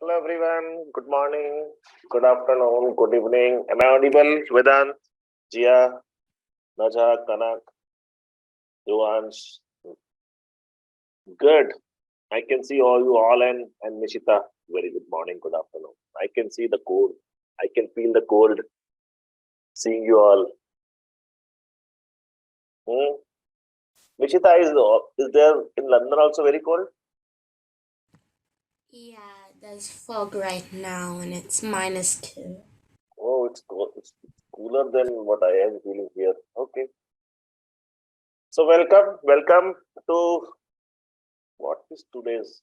Hello everyone, good morning, good afternoon, good evening. Am I audible? Vedant, Jia, Naja, Kanak, Yuvansh. Good. I can see all you all and Nishita. Very good morning, good afternoon. I can see the cold. I can feel the cold seeing you all. Nishita, is there in London also very cold? Yeah, there's fog right now and it's -2. Oh, it's cold. It's cooler than what I am feeling here. Okay. So welcome to what is today's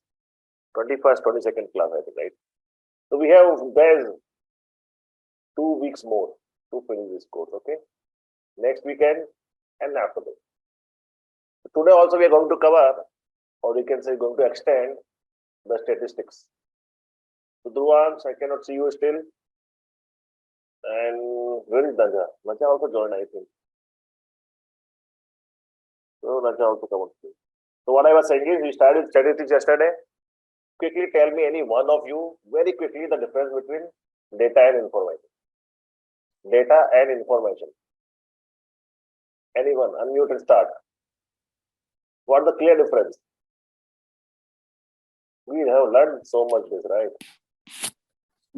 21st, 22nd class, I think, right? So we have guys 2 weeks more to finish this course, okay? Next weekend and after that. Today also we are going to cover, or we can say going to extend the statistics. So Dhruvansh, I cannot see you still. And where is Naja? Naja also joined, I think. So Naja also come on. So what I was saying is we started statistics yesterday. Quickly tell me any one of you very quickly the difference between data and information. Data and information. Anyone, unmute and start. What the clear difference? We have learned so much this, right?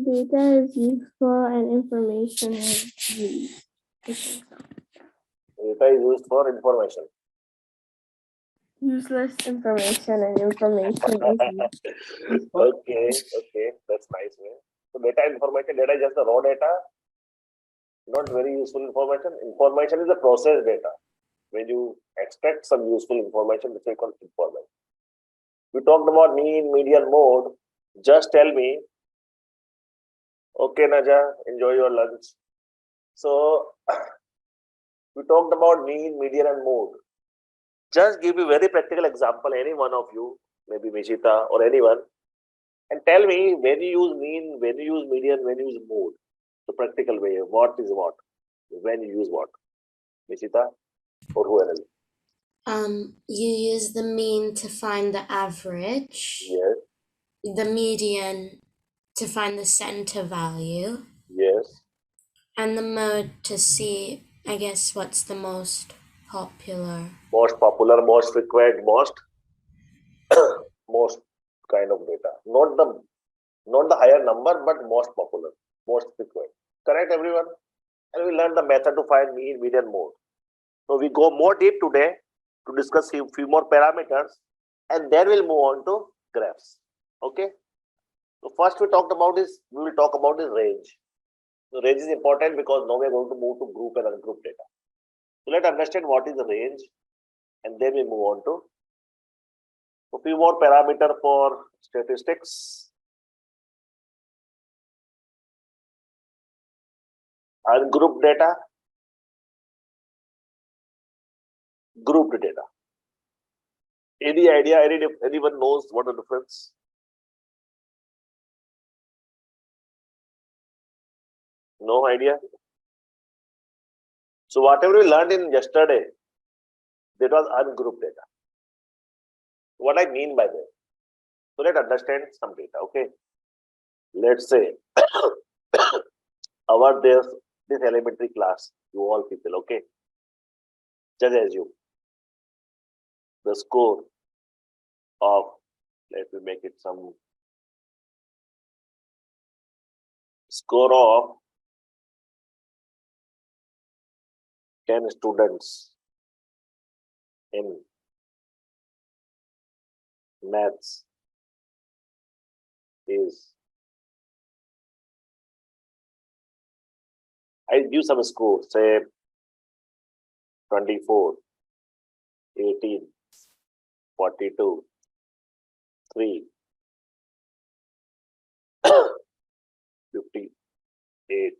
Data is useful and information is used. Data is used for information. Useless information and information is used. Okay, that's nice, man. So data information, data is just the raw data, not very useful information. Information is the process data. When you extract some useful information, which we call information. We talked about mean, median, mode. Just tell me, okay, Naja, enjoy your lunch. So we talked about mean, median, and mode. Just give me very practical example, any one of you, maybe Mishita or anyone, and tell me when you use mean, when you use median, when you use mode. The practical way, what is what, when you use what. Mishita or whoever. You use the mean to find the average. Yes. The median to find the center value. Yes. And the mode to see, I guess, what's the most popular. Most popular, most frequent, most most kind of data. Not the higher number, but most popular, most frequent. Correct, everyone? And we learn the method to find mean, median, mode. So we go more deep today to discuss few more parameters, and then we'll move on to graphs. Okay. So first we will talk about is range. So range is important because now we are going to move to group and ungroup data. So let's understand what is the range, and then we move on to a few more parameter for statistics. Ungrouped data, grouped data. Any idea? Anyone knows what the difference? No idea. So whatever we learned in yesterday, that was ungrouped data. What I mean by that? So let's understand some data. Okay. Let's say this elementary class, you all people. Okay. Just assume the score of, let me make it some score of 10 students in maths is, I give some score, say 24, 18, 42, 3, 58,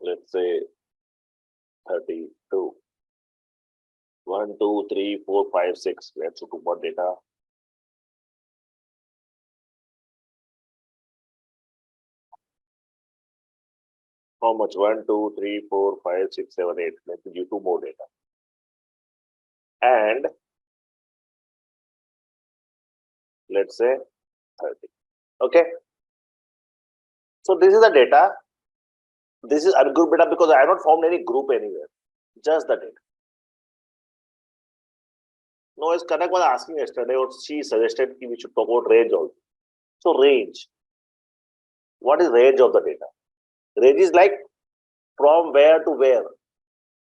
let's say 32. 1, 2, 3, 4, 5, 6. Let's look more data. How much? 1, 2, 3, 4, 5, 6, 7, 8. Let's give 2 more data. And let's say 30. Okay. So this is the data. This is ungrouped data because I have not found any group anywhere. Just the data. No, as Kanak was asking yesterday, or she suggested we should talk about range also. So range. What is range of the data? Range is like from where to where.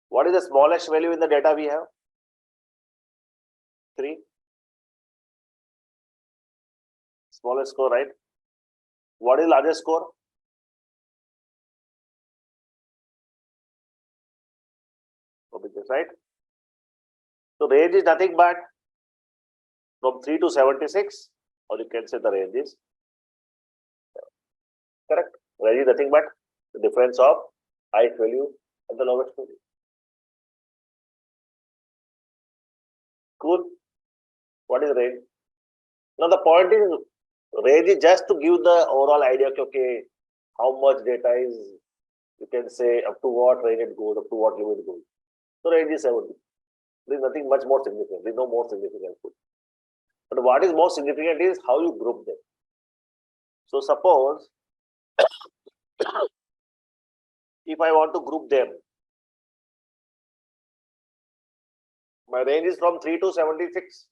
What is the smallest value in the data we have? 3. Smallest score, right? What is largest score? Right? So range is nothing but from 3 to 76, or you can say the range is correct. Range is nothing but the difference of highest value and the lowest value. Cool. What is range? Now the point is, range is just to give the overall idea. Okay, how much data is, you can say up to what range it goes, up to what limit it goes. So range is 70. There is nothing much more significant. There is no more significant. But what is more significant is how you group them. So suppose if I want to group them, my range is from 3 to 76.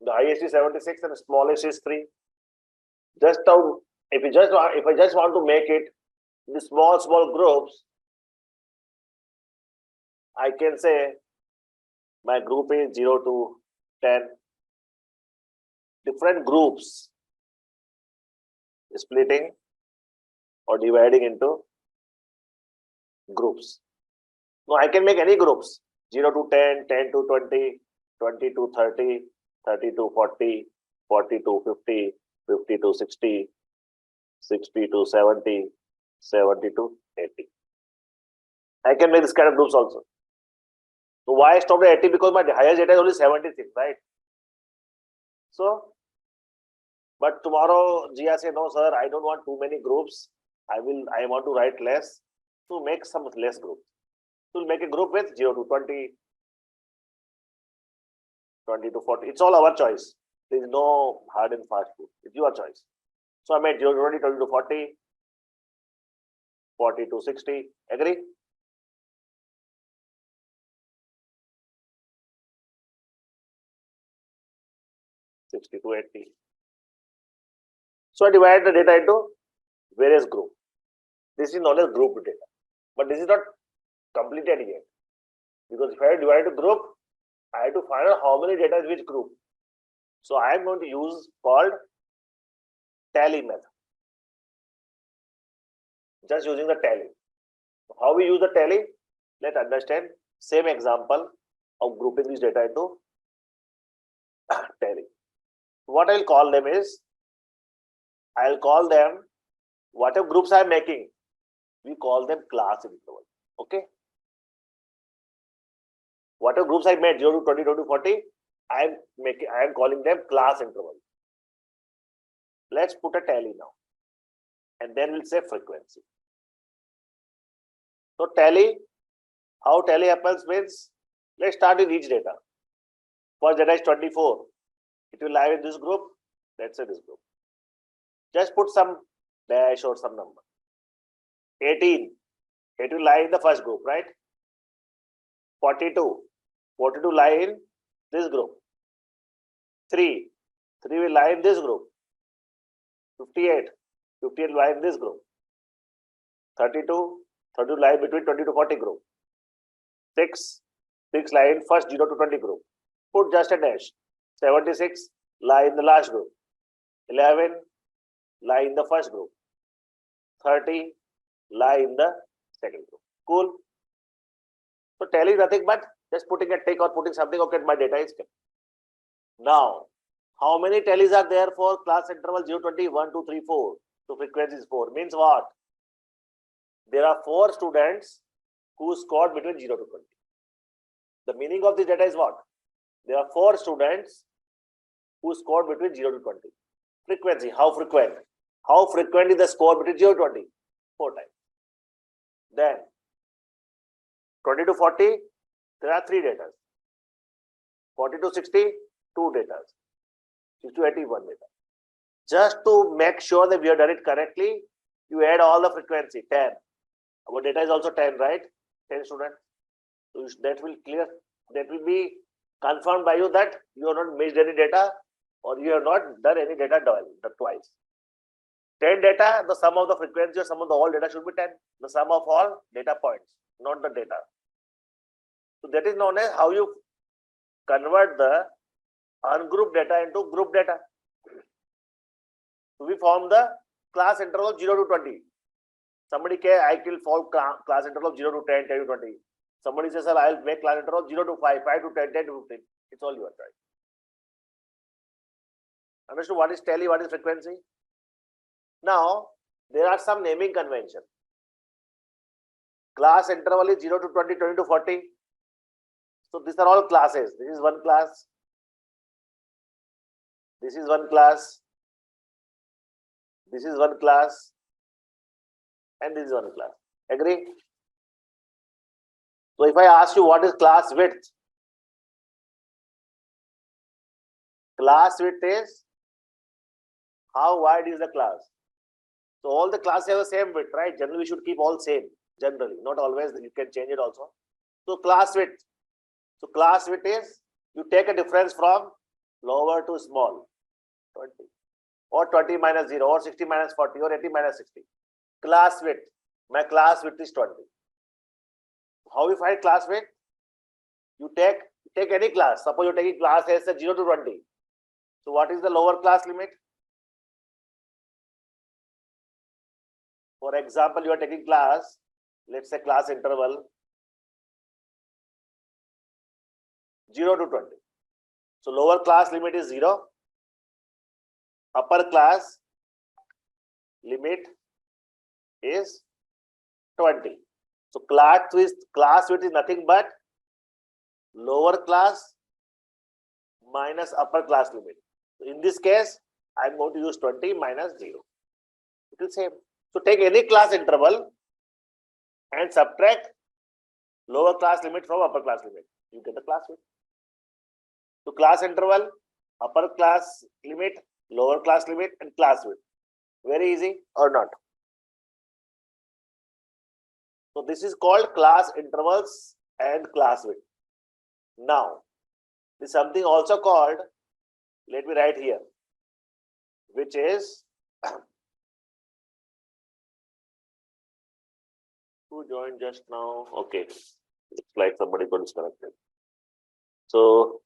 The highest is 76 and the smallest is 3. Just now, if I just want to make it the small groups, I can say my group is 0 to 10. Different groups splitting or dividing into groups. Now I can make any groups 0 to 10, 10 to 20, 20 to 30, 30 to 40, 40 to 50, 50 to 60, 60 to 70, 70 to 80. I can make this kind of groups also. So why I stopped at 80? Because my highest data is only 76, right? So, but tomorrow Jia say, no sir, I don't want too many groups. I want to write less. So make some less groups. So we'll make a group with 0 to 20, 20 to 40. It's all our choice. There is no hard and fast rule. It's your choice. So I made 0 to 20, 20 to 40, 40 to 60. Agree? $60 to $80. So I divide the data into various groups. This is known as group data. But this is not completed yet. Because if I divide a group, I have to find out how many data is which group. So I am going to use called tally method. Just using the tally. How we use the tally? Let's understand. Same example of grouping this data into tally. What I'll call them is, I'll call them, whatever groups I'm making, we call them class interval. Okay? Whatever groups I made, 0 to 20, 20 to 40, I am calling them class interval. Let's put a tally now. And then we'll say frequency. So tally, how tally happens means, let's start with each data. First data is 24. It will lie in this group. Let's say this group. Just put some dash or some number. 18. It will lie in the first group, right? 42. 42 lie in this group. 3. 3 will lie in this group. 58. 58 lie in this group. 32. 32 lie between 20 to 40 group. 6. 6 lie in first 0 to 20 group. Put just a dash. 76 lie in the last group. 11 lie in the first group. 30 lie in the second group. Cool. So tally is nothing but just putting a tick or putting something. Okay, my data is kept. Now, how many tallies are there for class interval 0, 20, 1, 2, 3, 4? So frequency is 4. Means what? There are 4 students who scored between 0 to 20. The meaning of this data is what? There are 4 students who scored between 0 to 20. Frequency, how frequent? How frequent is the score between 0 to 20? 4 times. Then 20 to 40, there are 3 data. 40 to 60, 2 data. 60 to 80, 1 data. Just to make sure that we have done it correctly, you add all the frequency, 10. Our data is also 10, right? 10 students. So that will clear, that will be confirmed by you that you have not missed any data or you have not done any data twice. 10 data, the sum of the frequency or sum of the all data should be 10. The sum of all data points, not the data. So that is known as how you convert the ungrouped data into group data. So we form the class interval 0 to 20. Somebody can, I will form class interval 0 to 10, 10 to 20. Somebody says, I will make class interval 0 to 5, 5 to 10, 10 to 15. It's all your choice. Understood what is tele, what is frequency? Now, there are some naming convention. Class interval is 0 to 20, 20 to 40. So these are all classes. This is one class. This is one class. This is one class. And this is one class. Agree? So if I ask you what is class width? Class width is how wide is the class? So all the classes have the same width, right? Generally, we should keep all same. Generally, not always. You can change it also. So class width. So class width is you take a difference from lower to small, 20, or 20 minus 0, or 60 minus 40, or 80 minus 60. Class width. My class width is 20. How we find class width? You take any class. Suppose you're taking class as 0 to 20. So what is the lower class limit? For example, you are taking class, let's say class interval 0 to 20. So lower class limit is 0. Upper class limit is 20. So class width is nothing but lower class minus upper class limit. So in this case, I'm going to use 20 minus 0. It will same. So take any class interval and subtract lower class limit from upper class limit. You get the class width. So class interval, upper class limit, lower class limit, and class width. Very easy or not? So this is called class intervals and class width. Now, there is something also called, let me write here, which is who joined just now? Okay, it's like somebody got disconnected. So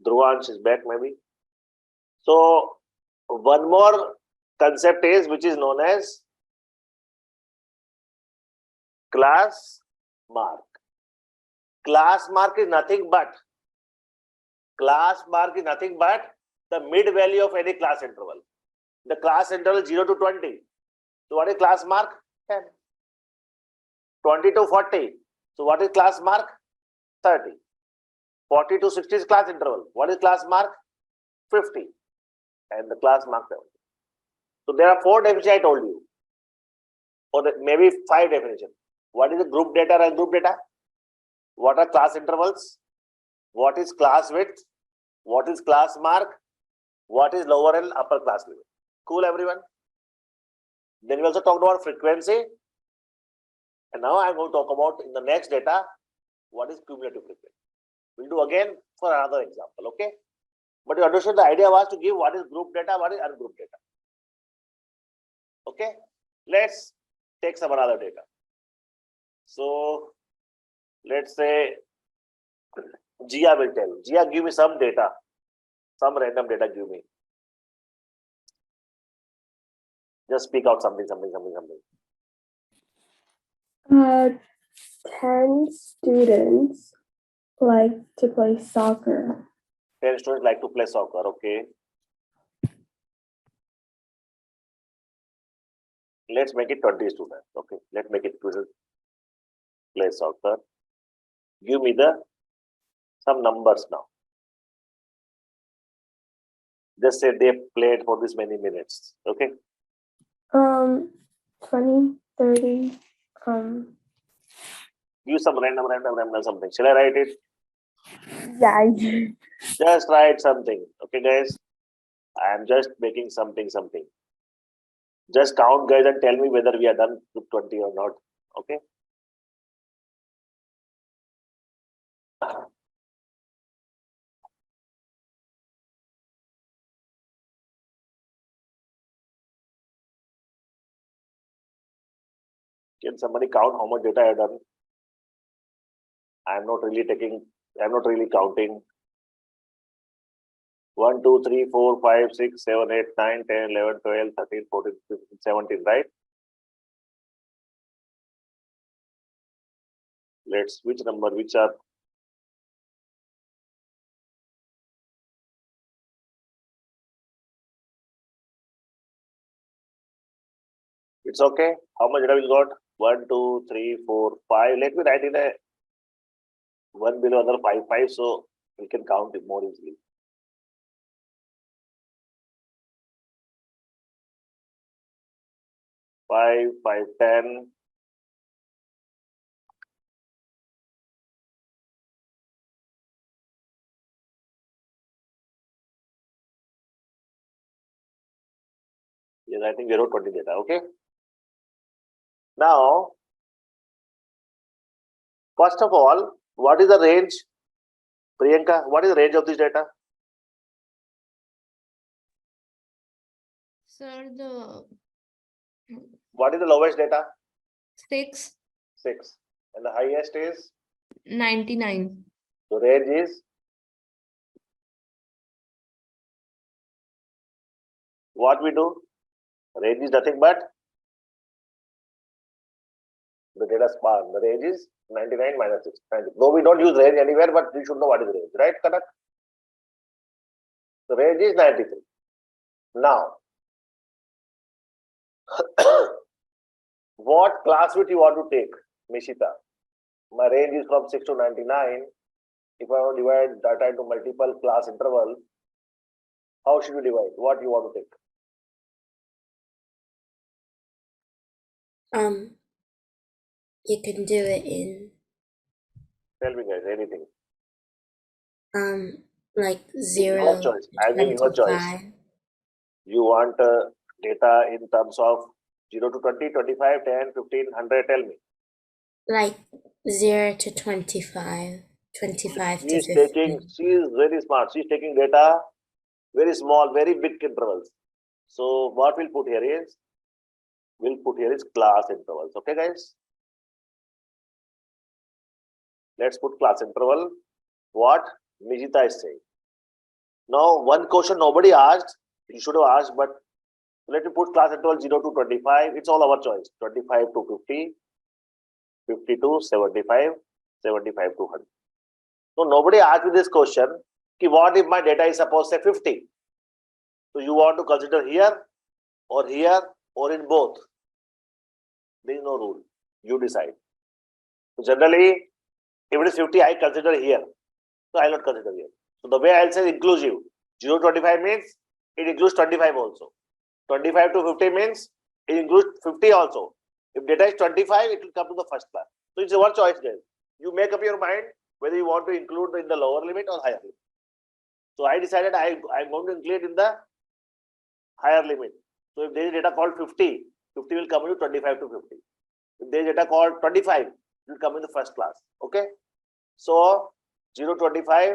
Dhruvansh is back maybe. So one more concept is which is known as class mark. Class mark is nothing but the mid value of any class interval. The class interval is 0 to 20. So what is class mark? 10. 20 to 40. So what is class mark? 30. 40 to 60 is class interval. What is class mark? 50. And the class mark 70. So there are 4 definitions I told you. Or maybe 5 definitions. What is the group data and group data? What are class intervals? What is class width? What is class mark? What is lower and upper class limit? Cool, everyone? Then we also talked about frequency. And now I'm going to talk about in the next data, what is cumulative frequency. We'll do again for another example, okay? But you understood the idea was to give what is group data, what is ungrouped data. Okay? Let's take some other data. So let's say Gia will tell. Gia, give me some data. Some random data give me. Just speak out something. 10 students like to play soccer. 10 students like to play soccer, okay. Let's make it 20 students, okay. Let's make it play soccer. Give me some numbers now. Just say they played for this many minutes, okay. 20, 30. Give some random something. Shall I write it? Yeah. Just write something, okay, guys. I am just making something. Just count, guys, and tell me whether we are done with 20 or not. Okay. Can somebody count how much data I have done? I'm not really counting. 1, 2, 3, 4, 5, 6, 7, 8, 9, 10, 11, 12, 13, 14, 15, 17, right? Let's which number, which are it's okay. How much data we got? 1, 2, 3, 4, 5. Let me write in a one below other 5, so we can count it more easily. 5, 5, 10. Yes, I think we wrote 20 data. Okay. Now, first of all, what is the range? Priyanka, what is the range of this data? Sir, What is the lowest data? 6, 6. And the highest is? 99. The range is? What we do? Range is nothing but the data span. The range is 99 minus 6. 90. Though we don't use range anywhere, but we should know what is the range, right, Kanak? The range is 93. Now, what class width you want to take, Mishita? My range is from 6 to 99. If I want to divide data into multiple class intervals, how should you divide? What you want to take? You can do it in Tell me, guys, anything. like Your 0 choice. to I'm giving your choice. 25. You want data in terms of 0 to 20, 25, 10, 15, 100. Tell me. Like 0 to 25, 25 to 50. She is very smart. She's taking data very small, very big intervals. So what we'll put here is class intervals. Okay, guys? Let's put class interval. What Mijita is saying. Now, one question nobody asked, you should have asked, but let me put class interval 0 to 25. It's all our choice. 25 to 50, 50 to 75, 75 to 100. So nobody asked me this question, what if my data is supposed to say 50? So you want to consider here or in both? There is no rule. You decide. So generally, if it is 50, I consider here. So I will not consider here. So the way I will say inclusive. 0 to 25 means it includes 25 also. 25 to 50 means it includes 50 also. If data is 25, it will come to the first class. So it's your choice, guys. You make up your mind whether you want to include in the lower limit or higher limit. So I decided I'm going to include in the higher limit. So if there is data called 50, 50 will come into 25 to 50. If there is data called 25, it will come in the first class. Okay. So 0 to 25,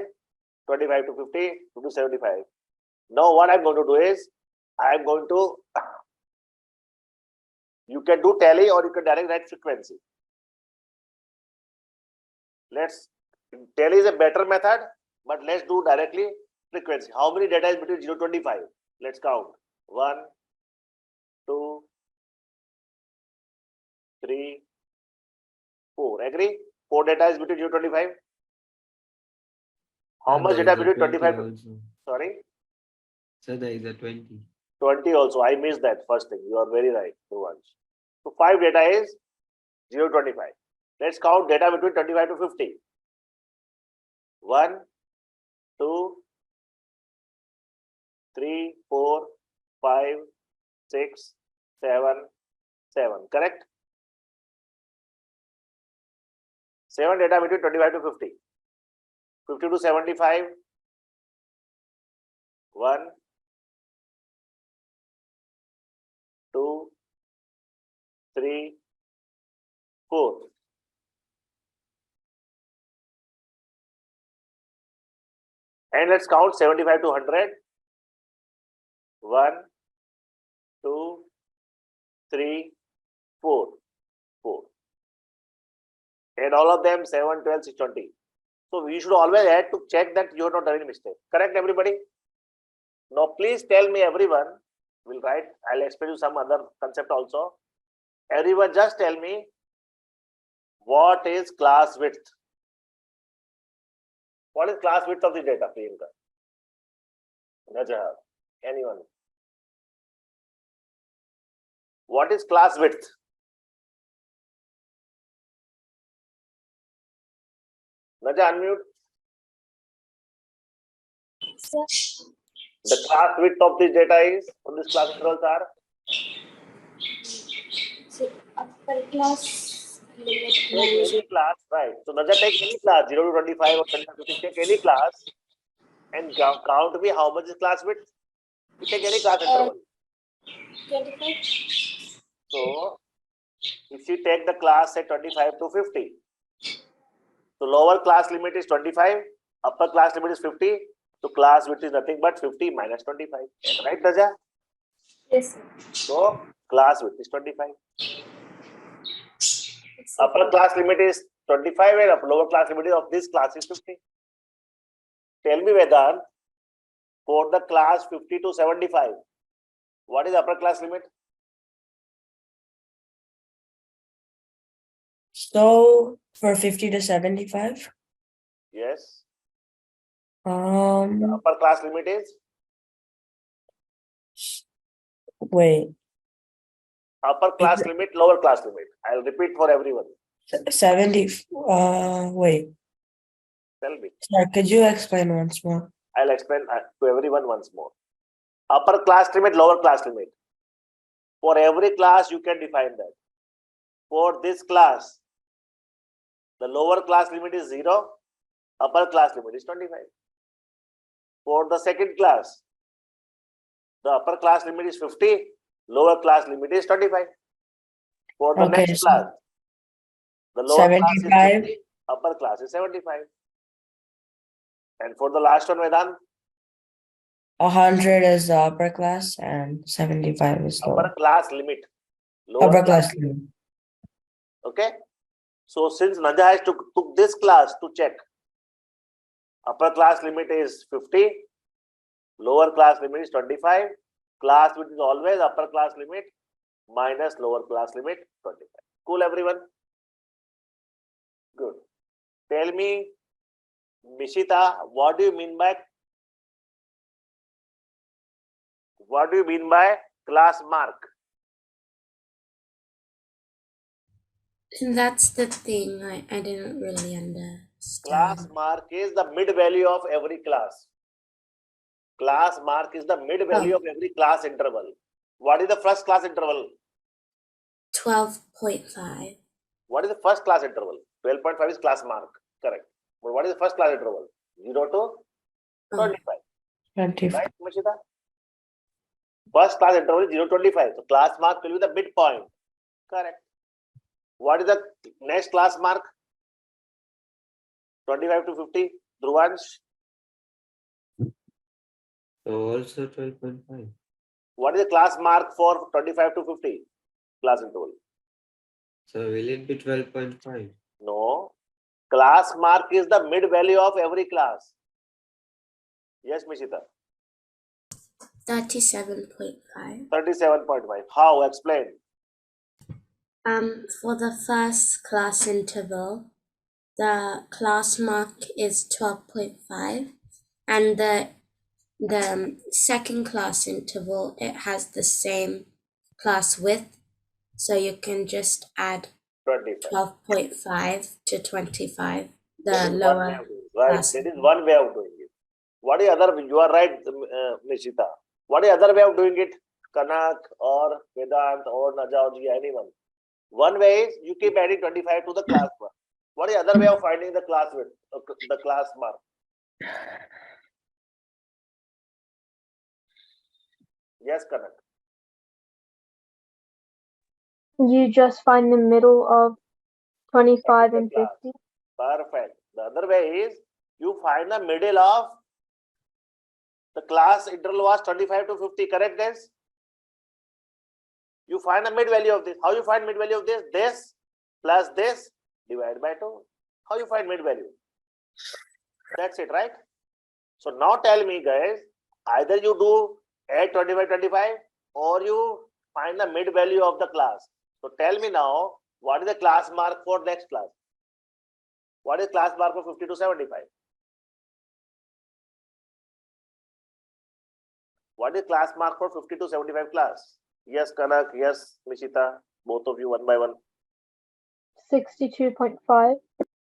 25 to 50, 50 to 75. Now what I'm going to do is, I'm going to, you can do tally or you can directly write frequency. Tally is a better method, but let's do directly frequency. How many data is between 0 to 25? Let's count. 1, 2, 3, 4. Agree? 4 data is between 0 to 25. How much data between 25 to... Sorry? So there is a 20. 20 also. I missed that first thing. You are very right. So 5 data is 0 to 25. Let's count data between 25 to 50. 1, 2, 3, 4, 5, 6, 7, 7. Correct? 7 data between 25 to 50. 50 to 75. 1, 2, 3, 4. And let's count 75 to 100. 1, 2, 3, 4. 4. And all of them 7, 12, 6, 20. So we should always add to check that you have not done any mistake. Correct, everybody? Now please tell me, everyone. We'll write. I'll explain you some other concept also. Everyone, just tell me what is class width. What is class width of the data, Priyanka? Najah, anyone? What is class width? Najah, unmute. The class width of this data is, what this class intervals are? So upper class limit Take any class, right? So Najah, take any class, 0 to 25 or 25 to 50, take any class and count me how much is class width. You take any class interval. 25. So if you take the class at 25 to 50, so lower class limit is 25, upper class limit is 50. So class width is nothing but 50 minus 25. Right, Najah? Yes, sir. So class width is 25. Upper class limit is 25 and lower class limit of this class is 50. Tell me, Vedant, for the class 50 to 75, what is upper class limit? So for 50 to 75, Yes. um, Upper class limit is? wait, Upper class limit, lower class limit. I'll repeat for everyone. 70, wait, Tell me. sorry, could you explain once more? I'll explain to everyone once more. Upper class limit, lower class limit. For every class, you can define that. For this class, the lower class limit is 0, upper class limit is 25. For the second class, the upper class limit is 50, lower class limit is 25. For the Okay, next so class, the lower class is 75. 50, upper class is 75. And for the last one, Vedant, 100 is the upper class and 75 is upper lower. class limit. Lower Upper class class limit. limit. Okay. So since Najah has took this class to check, upper class limit is 50, lower class limit is 25, class which is always upper class limit minus lower class limit 25. Cool, everyone? Good. Tell me, Mishita, what do you mean by class mark? That's the thing I didn't really understand. Class mark is the mid value of every class. Class mark is the mid value of every class interval. What is the first class interval? 12.5. What is the first class interval? 12.5 is class mark. Correct. But what is the first class interval? 0 to 25. 25. Right, Mashita? First class interval is 0 to 25. So class mark will be the midpoint. Correct. What is the next class mark? 25 to 50. Dhruvansh. So also 12.5. What is the class mark for 25 to 50? Class interval. So will it be 12.5? No. Class mark is the mid value of every class. Yes, Mishita. 37.5. 37.5. How? Explain. For the first class interval, the class mark is 12.5, and the second class interval, it has the same class width, so you can just add 25. 12.5 to 25, the That is one way lower of doing it, right? class. That is one way of doing it. What is other? You are right, Nishita. What is other way of doing it? Kanak or Vedant or Najah or Ji, anyone. One way is you keep adding 25 to the class mark. What is other way of finding the class width, the class mark? Yes, Kanak. You just find the middle of 25 and Class. 50. Perfect. The other way is you find the middle of the class interval was 25 to 50, correct guys? You find the mid value of this. How you find mid value of this? This plus this divided by 2. How you find mid value? That's it, right? So now tell me guys, either you do add 25, 25 or you find the mid value of the class. So tell me now, what is the class mark for next class? What is class mark for 50 to 75? What is class mark for 50 to 75 class? Yes, Kanak. Yes, Mishita. Both of you one by one. 62.5.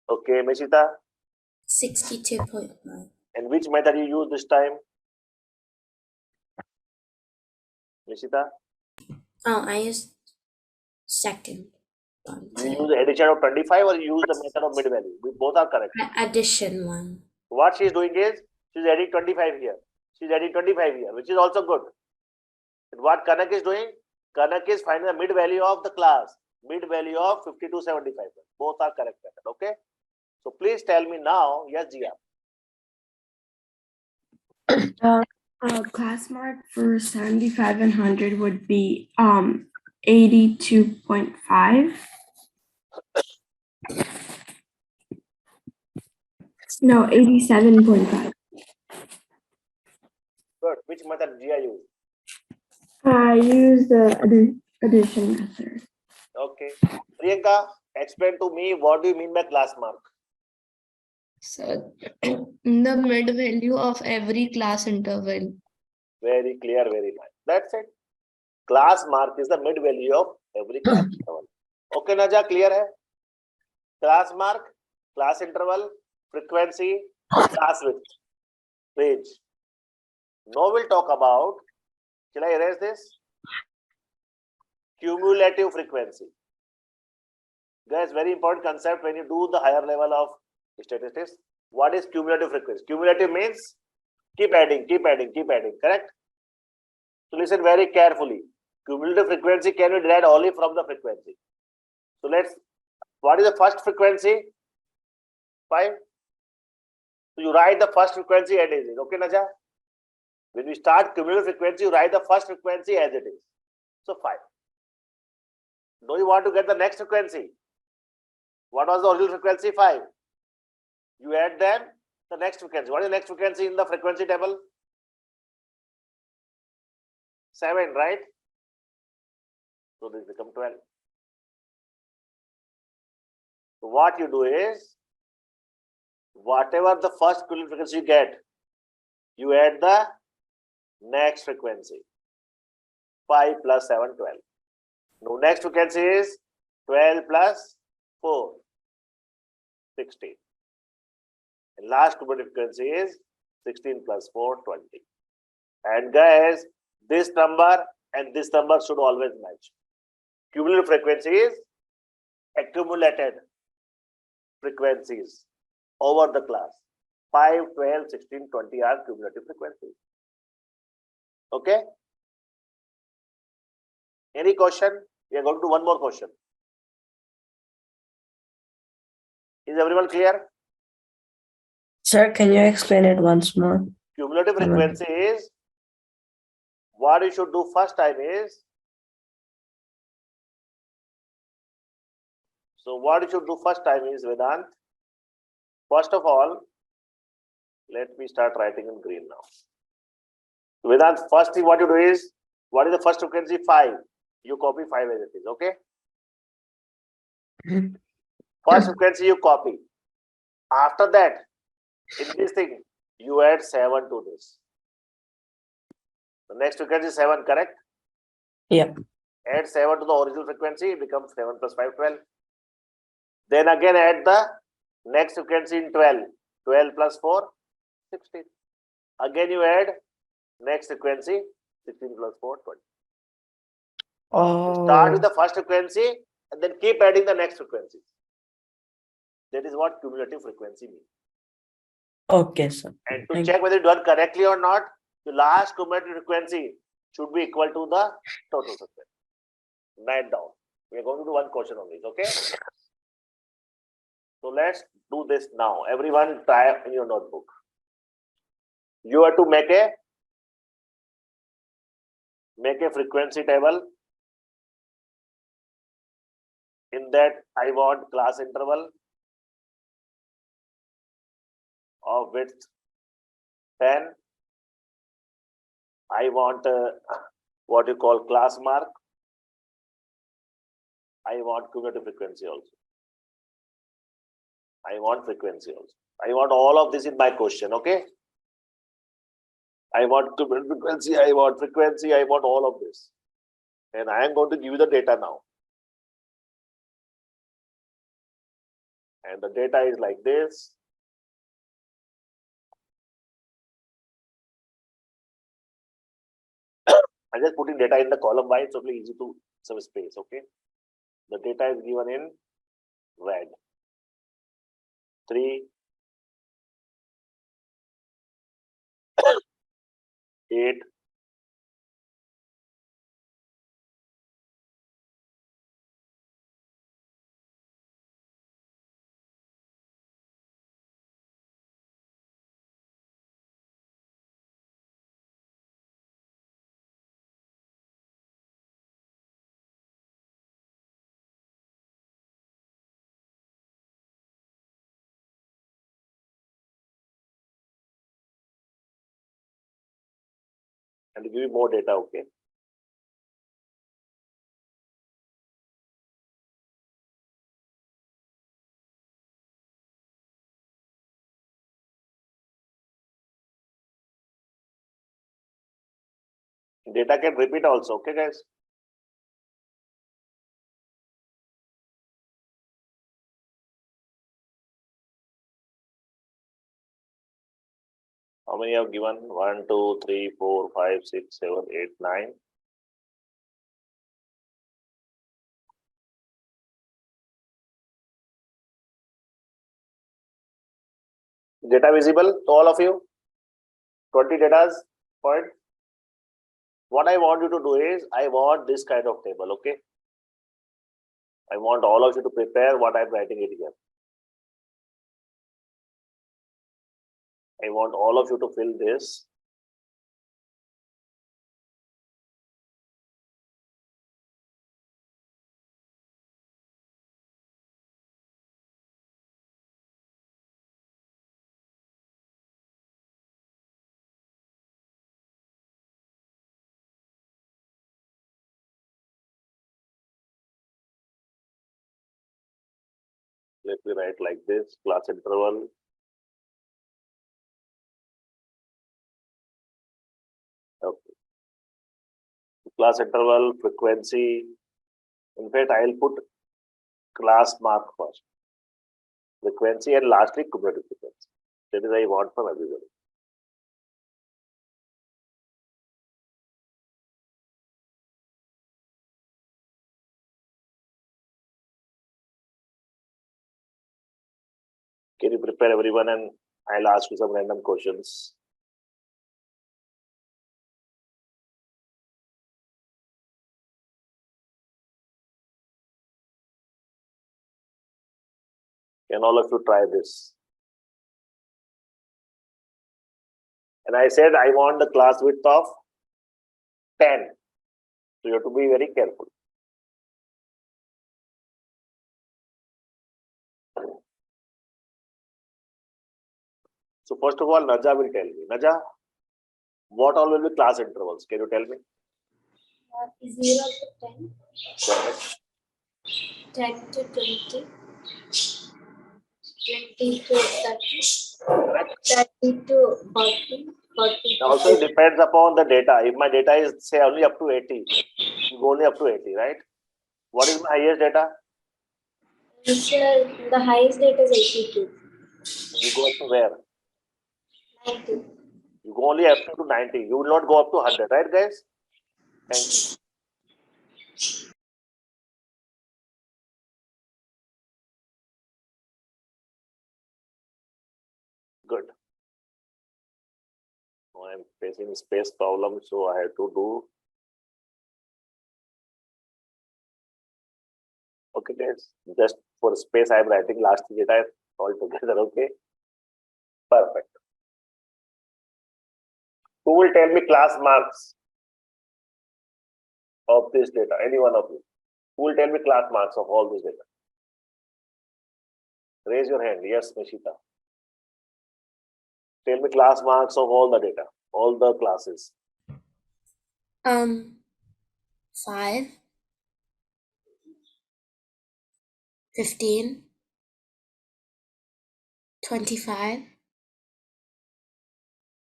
Okay, Mishita. 62.5. And which method you use this time? Mishita? Oh, I used second one. You use the addition of 25 or you use the method of mid value? Both are correct. Addition one. What she is doing is, she is adding 25 here. She is adding 25 here, which is also good. And what Kanak is doing? Kanak is finding the mid value of the class. Mid value of 50 to 75. Both are correct method, okay? So please tell me now, yes, Jia. Class mark for 75 and 100 would be 82.5. No, 87.5. Good. Which method Jia use? I use the addition method. Okay. Priyanka, explain to me what do you mean by class mark? So the mid value of every class interval. Very clear, very nice. That's it. Class mark is the mid value of every class interval. Okay, Naja, clear hai? Class mark, class interval, frequency, class width, range. Now we'll talk about, shall I erase this? Cumulative frequency. Guys, very important concept when you do the higher level of statistics. What is cumulative frequency? Cumulative means keep adding, keep adding, keep adding, correct? So listen very carefully. Cumulative frequency can be derived only from the frequency. So what is the first frequency? 5. So you write the first frequency as it is. Okay, Naja? When we start cumulative frequency, you write the first frequency as it is. So 5. Do you want to get the next frequency? What was the original frequency? 5. You add them, the next frequency. What is the next frequency in the frequency table? 7, right? So this becomes 12. So what you do is, whatever the first cumulative frequency you get, you add the next frequency. 5 plus 7, 12. Now next frequency is 12 plus 4, 16. And last cumulative frequency is 16 plus 4, 20. And guys, this number and this number should always match. Cumulative frequency is accumulated frequencies over the class. 5, 12, 16, 20 are cumulative frequencies. Okay? Any question? We are going to do one more question. Is everyone clear? Sir, can you explain it once more? Cumulative frequency is, what you should do first time is, so what you should do first time is, Vedant, first of all, let me start writing in green now. Vedant, first thing what you do is, what is the first frequency? 5. You copy 5 as it is, okay? First frequency you copy. After that, in this thing, you add 7 to this. The next frequency is 7, correct? Yeah. Add 7 to the original frequency, it becomes 7 plus 5, 12. Then again add the next frequency in 12. 12 plus 4, 16. Again you add next frequency, 16 plus 4, 20. Start with the first frequency and then keep adding the next frequency. That is what cumulative frequency means. Okay, sir. And to check whether you done correctly or not, the last cumulative frequency should be equal to the total frequency. Write down. We are going to do one question on this, okay? So let's do this now. Everyone try in your notebook. You have to make a frequency table. In that, I want class interval of width 10. I want what you call class mark. I want cumulative frequency also. I want frequency also. I want all of this in my question, okay? I want cumulative frequency, I want frequency, I want all of this. And I am going to give you the data now. And the data is like this. I'm just putting data in the column wise, so it's easy to save space, okay? The data is given in red. 3, 8, and give you more data, okay? Data can repeat also, okay, guys? How many have given? 1, 2, 3, 4, 5, 6, 7, 8, 9. Data visible to all of you? 20 data point. What I want you to do is, I want this kind of table, okay? I want all of you to prepare what I'm writing it here. I want all of you to fill this. Let me write like this, class interval. Okay. Class interval, frequency. In fact, I'll put class mark first. Frequency and lastly cumulative frequency. That is I want from everybody. Can you prepare everyone, and I'll ask you some random questions. Can all of you try this? And I said I want the class width of 10. So you have to be very careful. So first of all, Naja will tell me. Naja, what all will be class intervals? Can you tell me? 0 to 10, Go ahead. 10 to 20, 20 to 30, 30 to 40, 40 to Also, it depends upon the data. If my data is say only up to 80, you go only up to 80, right? What is my highest data? Sir, the highest data is 82. You go up to where? 90. You go only up to 90. You will not go up to 100, right, guys? Thank you. Good. Now I'm facing space problem, so I have to do Okay, guys. Just for space, I am writing last data all together. Okay. Perfect. Who will tell me class marks of this data? Any one of you? Who will tell me class marks of all this data? Raise your hand. Yes, Nishita. Tell me class marks of all the data, all the classes. 5, 15, 25,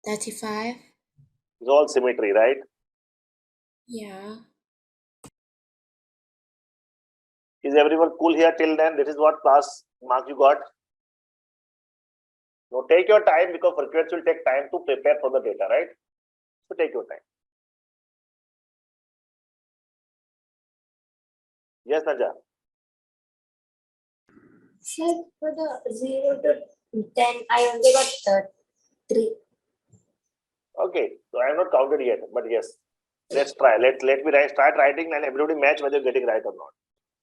35. It's all symmetry, right? Yeah. Is everyone cool here till then? This is what class mark you got. Now take your time because frequency will take time to prepare for the data, right? So take your time. Yes, Naja. Sir, for the 0 to 10, I only got 3. Okay, so I have not counted yet, but yes, let's try. Let me start writing and everybody match whether you're getting right or not.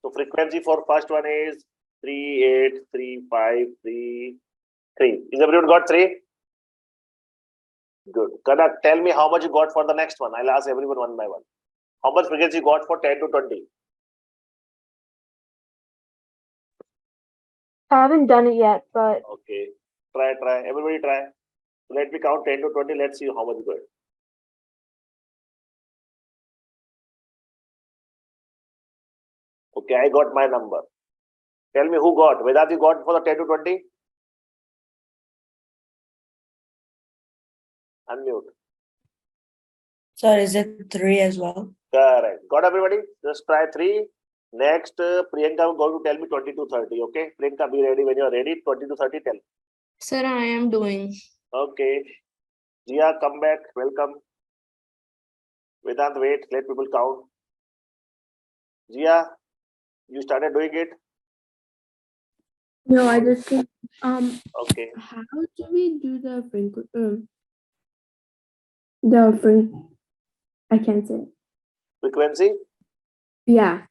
So frequency for first one is 3, 8, 3, 5, 3, 3. Is everyone got 3? Good. Kanak, tell me how much you got for the next one. I'll ask everyone one by one. How much frequency you got for 10 to 20? I haven't done it yet, but Okay. Try. Everybody try. So let me count 10 to 20. Let's see how much you got. Okay, I got my number. Tell me who got. Vedant, you got for the 10 to 20? Unmute. Sir, is it 3 as well? Correct. Got everybody? Just try 3. Next, Priyanka is going to tell me 20 to 30. Okay, Priyanka, be ready when you are ready. 20 to 30, tell. Sir, I am doing. Okay. Jia, come back. Welcome. Vedant, wait. Let people count. Jia, you started doing it? No, I just think, Okay. how do we do the I can't say it. Frequency? Yeah.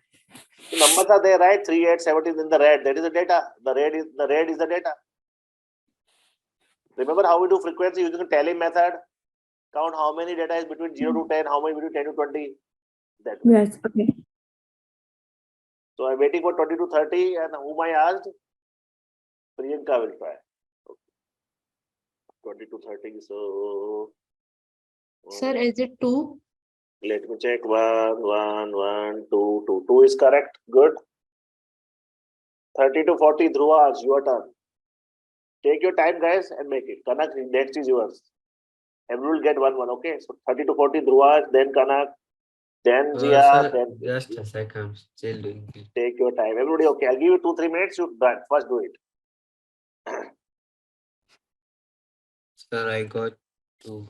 The numbers are there, right? 3, 8, 17 in the red. That is the data. The red is the data. Remember how we do frequency using the tally method? Count how many data is between 0 to 10, how many between 10 to 20. That way. Yes, okay. So I'm waiting for 20 to 30, and whom I asked? Priyanka will try. Okay. 20 to 30. So Sir, is it 2? let me check. 1, 1, 1, 2, 2. 2 is correct. Good. 30 to 40. Dhruva, it's your turn. Take your time, guys, and make it. Kanak, next is yours. Everyone will get 1, 1. Okay. So 30 to 40. Dhruva, then Kanak, then Jia, Sir, then. just a second. Still doing it. Take your time. Everybody, okay. I'll give you 2-3 minutes. You first do it. Sir, I got 2.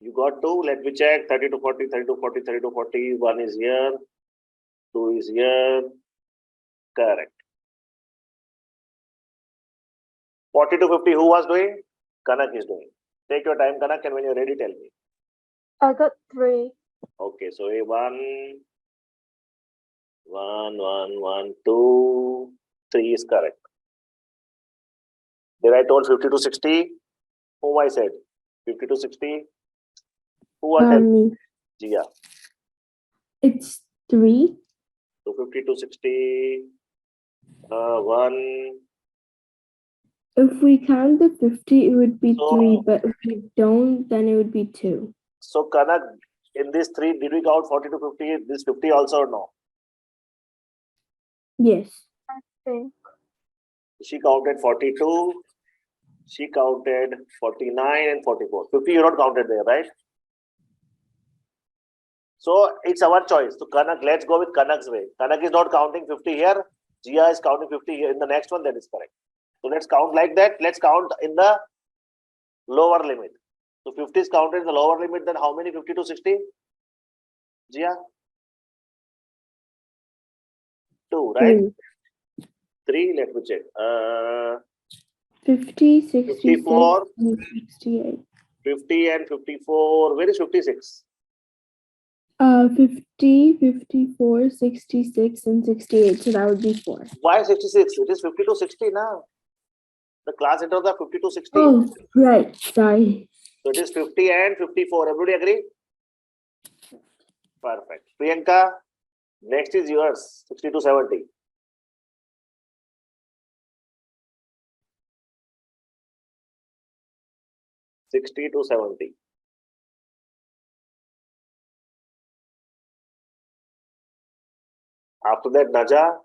You got 2. Let me check. 30 to 40, 30 to 40, 30 to 40. 1 is here. 2 is here. Correct. 40 to 50. Who was doing? Kanak is doing. Take your time, Kanak, and when you're ready, tell me. I got 3. Okay, so a 1, 1, 1, 1, 2, 3 is correct. Did I told 50 to 60? Whom I said? 50 to 60? Who will tell? Me. Jia. It's 3. So 50 to 60, 1. If we count the 50, it would be So- 3, but if we don't, then it would be 2. So Kanak, in this 3, did we count 40 to 50? This 50 also or no? Yes. I think. She counted 42. She counted 49 and 44. 50 you not counted there, right? So it's our choice. So Kanak, let's go with Kanak's way. Kanak is not counting 50 here. Jia is counting 50 here. In the next one, that is correct. So let's count like that. Let's count in the lower limit. So 50 is counted in the lower limit. Then how many? 50 to 60? Jia? 2, right? 3. Let me check. 50, 66, 54. and 68. 50 and 54. Where is 56? 50, 54, 66, and 68. So that would be 4. Why 66? It is 50 to 60 now. The class intervals are 50 to 60. Oh, right. Sorry. So it is 50 and 54. Everybody agree? Perfect. Priyanka, next is yours. 60 to 70. $60 to $70. After that, Naja,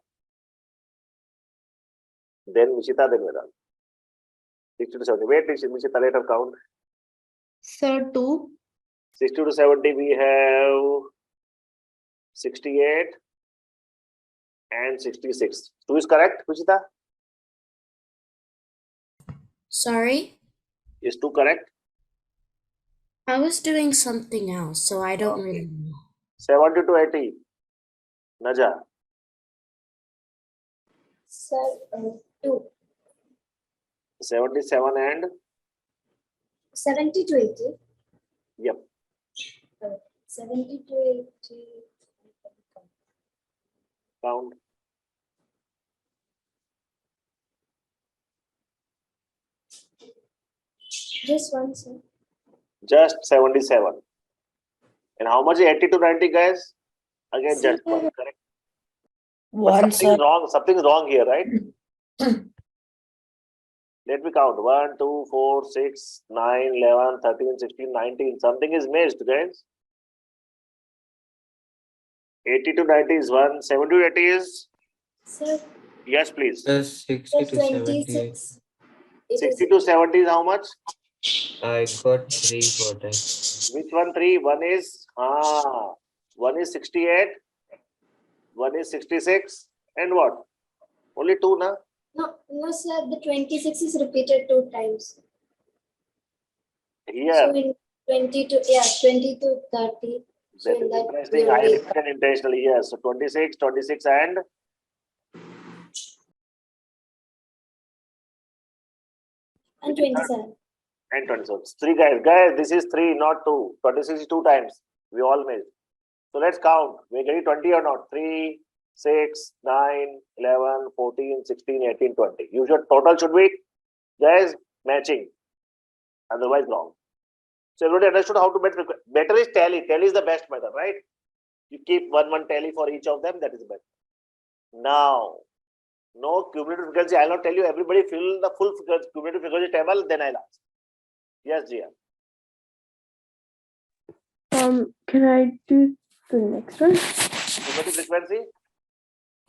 then Mishita, then Vedant. 60 to 70. Wait, Mishita, let her count. Sir, 2. 60 to 70, we have 68 and 66. 2 is correct, Mishita? Sorry, Is 2 correct? I was doing something else, so I don't Okay. really know. 70 to 80. Naja, Sir, 2. 77 and 70 to 80. yep. 70 to 80. Count. Just one, sir. Just 77. And how much is 80 to 90, guys? Again, Sir, just one, correct? But One, something is sir. wrong. Something is wrong here, right? Let me count. 1, 2, 4, 6, 9, 11, 13, 16, 19. Something is missed, guys. 80 to 90 is 1. 70 to 80 is? Sir, Yes, please. Plus 60 sir, to 70. 26. It 60 is to 70 is how much? I got 3 for that. Which one? 3. One is 68. One is 66. And what? Only 2, na? no, sir. The 26 is repeated 2 times. Here. So in 20 to 30. So That in is that interesting. will I be repeated intentionally. Yes. So 26, 26 and and 27. and 27. 3 guys. Guys, this is 3, not 2. 26 is 2 times. We all missed. So let's count. We're getting 20 or not? 3, 6, 9, 11, 14, 16, 18, 20. Usual total should be, guys, matching. Otherwise, wrong. So everybody understood how to bet. Better is tally. Tally is the best method, right? You keep one tally for each of them. That is better. Now, no cumulative frequency. I'll not tell you. Everybody fill the full cumulative frequency table. Then I'll ask. Yes, Jia. Can I do the next one? Cumulative frequency.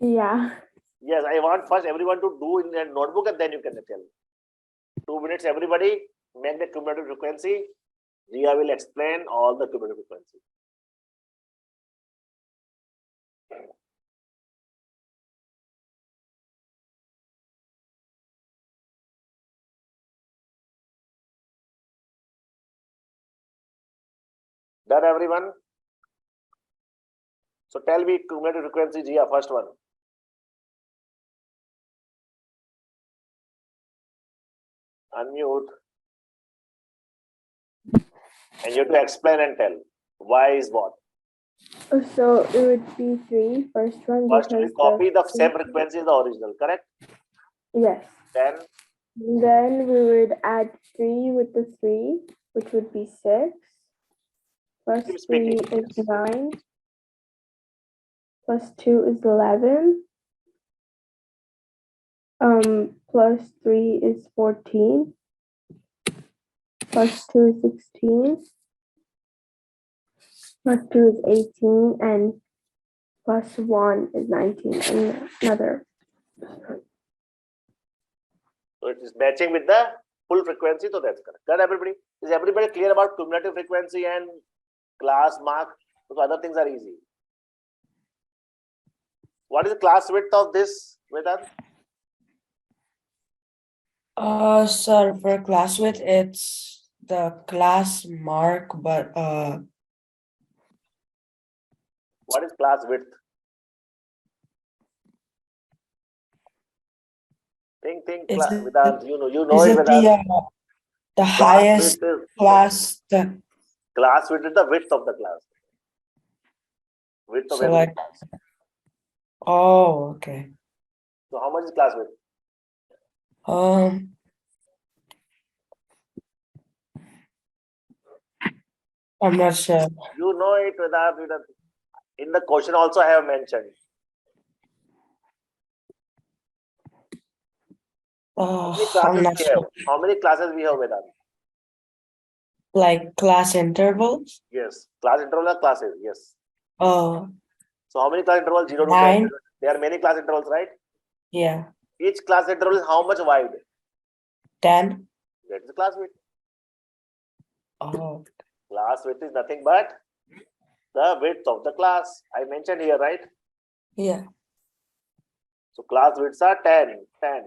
Yeah. Yes, I want first everyone to do in their notebook and then you can tell. 2 minutes, everybody make the cumulative frequency. Jia will explain all the cumulative frequency. Done, everyone? So tell me cumulative frequency, Jia, first one. Unmute. And you have to explain and tell. Why is what? So it would be 3. First one First, because we copy the same frequency as the original, correct? Yes. Then Then we would add 3 with the 3, which would be 6. Plus keep 3 speaking. is 9. Plus 2 is 11. Plus 3 is 14. Plus 2 is 16. Plus 2 is 18. And plus 1 is 19. And another. So it is matching with the full frequency, so that's correct. Correct, everybody? Is everybody clear about cumulative frequency and class mark? Because other things are easy. What is the class width of this, Vedant? Sir, for class width, it's the class mark, but What is class width? Think, is it, Vedant, you know is it, it Vedant. the Class highest width is class? The class width is the width of the class. Width of So every like, class. oh, okay. So how much is class width? I'm not sure. You know it, Vedant. In the question also I have mentioned. How many I'm classes not we sure. have? How many classes we have, Vedant? Like class intervals? Yes. Class interval are classes. Yes. Oh, So how many class intervals? 0 to 10. 9. There are many class intervals, right? Yeah. Each class interval is how much wide? 10. That is the class width. Oh, Class width is nothing but the width of the class. I mentioned here, right? yeah. So class widths are 10. 10.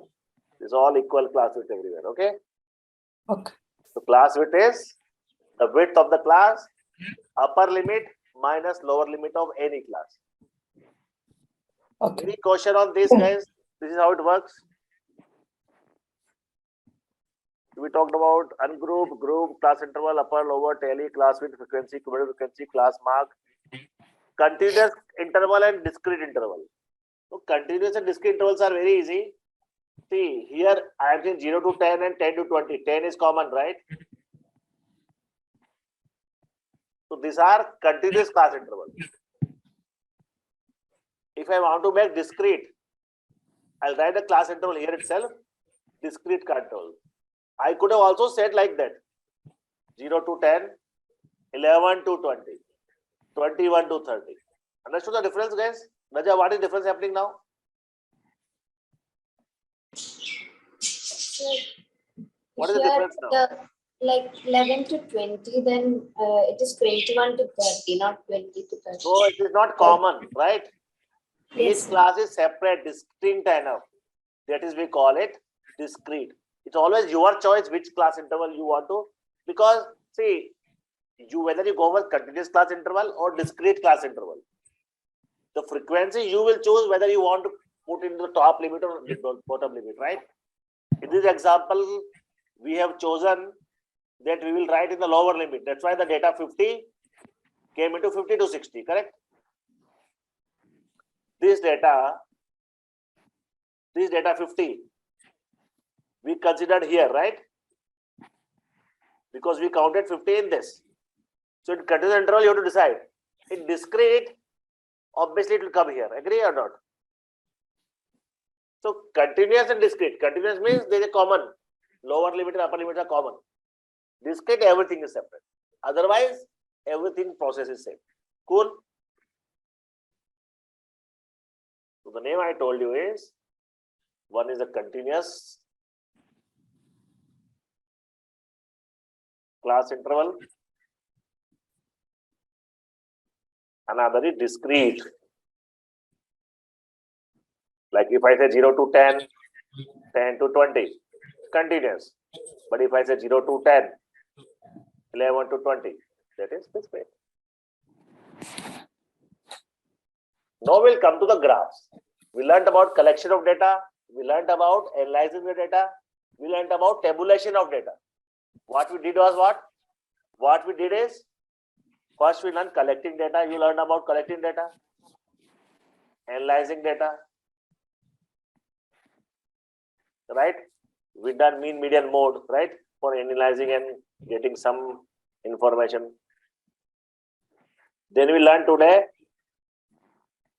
It's all equal class width everywhere. Okay. Okay. So class width is the width of the class, upper limit minus lower limit of any class. Okay. Any question on this, guys? This is how it works. We talked about ungrouped, group, class interval, upper, lower, tally, class width, frequency, cumulative frequency, class mark, continuous interval and discrete interval. So continuous and discrete intervals are very easy. See, here I am saying 0 to 10 and 10 to 20. 10 is common, right? So these are continuous class intervals. If I want to make discrete, I'll write a class interval here itself, discrete class interval. I could have also said like that, 0 to 10, 11 to 20, 21 to 30. Understood the difference, guys? Naja, what is the difference happening now? So What is the here difference now? the like 11 to 20, then it is 21 to 30, not 20 to 30. So it is not common, right? Yes, Each sir. class is separate, distinct enough. That is, we call it discrete. It's always your choice which class interval you want to, because see, whether you go with continuous class interval or discrete class interval, the frequency you will choose whether you want to put in the top limit or the bottom limit, right? In this example, we have chosen that we will write in the lower limit. That's why the data 50 came into 50 to 60, correct? This data 50, we considered here, right? Because we counted 50 in this. So in continuous interval, you have to decide. In discrete, obviously it will come here. Agree or not? So continuous and discrete. Continuous means there is a common. Lower limit and upper limit are common. Discrete, everything is separate. Otherwise, everything process is same. Cool? So the name I told you is, one is a continuous class interval, another is discrete. Like if I say 0 to 10, 10 to 20, continuous. But if I say 0 to 10, 11 to 20, that is discrete. Now we'll come to the graphs. We learned about collection of data. We learned about analyzing the data. We learned about tabulation of data. What we did was what? What we did is, first we learned collecting data. You learned about collecting data, analyzing data, right? We done mean, median, mode, right? For analyzing and getting some information. Then we learn today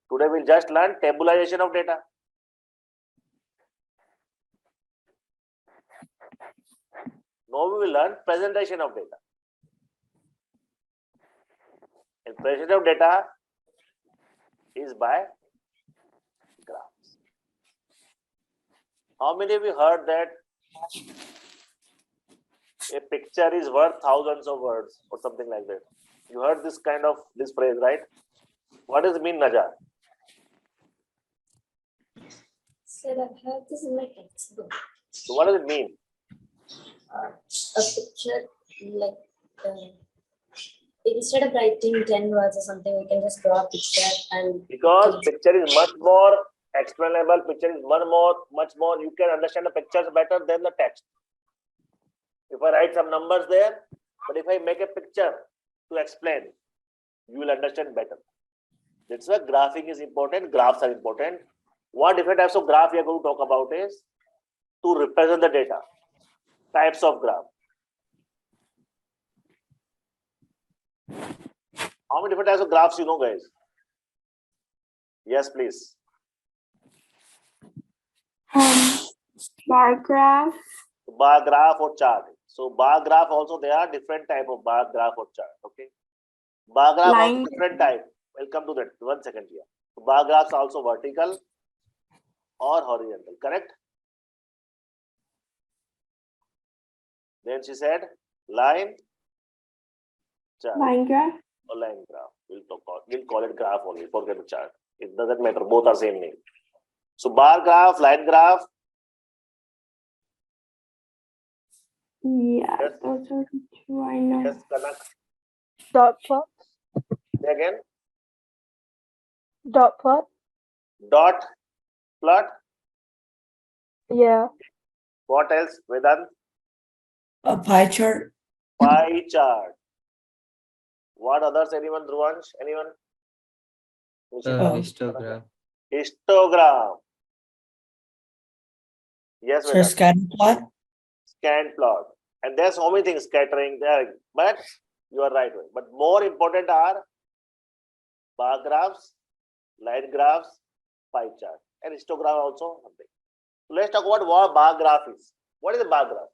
we'll just learn tabulation of data. Now we will learn presentation of data. And presentation of data is by graphs. How many of you heard that a picture is worth thousands of words or something like that? You heard this phrase, right? What does it mean, Naja? Sir, I've heard this in my textbook. So what does it mean? A picture, like instead of writing 10 words or something, we can just draw a picture and Because picture is much more explainable, picture is much more, you can understand the pictures better than the text. If I write some numbers there, but if I make a picture to explain, you will understand better. That's why graphing is important, graphs are important. What different types of graph we are going to talk about is to represent the data. Types of graph. How many different types of graphs you know, guys? Yes, please. Bar graph. Bar graph or chart. So bar graph also there are different type of bar graph or chart. Okay. Bar graph also Line different type. We'll come to that. 1 second here. So bar graphs also vertical or horizontal. Correct? Then she said line chart Line graph. or line graph. We'll call it graph only. Forget the chart. It doesn't matter. Both are same name. So bar graph, line graph. Yeah, Yes. those are the two I know. Yes, Kanak. Dot plot. Say again. Dot plot. Dot plot. Yeah. What else? Vedant? A pie chart. Pie chart. What others? Anyone? Dhruvansh? Anyone? Histogram. Histogram. Yes, Sir, Vedant. scatter plot. Scan plot. And there's so many things scattering there, but you are right. But more important are bar graphs, line graphs, pie chart, and histogram also. Something. So let's talk about what bar graph is. What is a bar graph?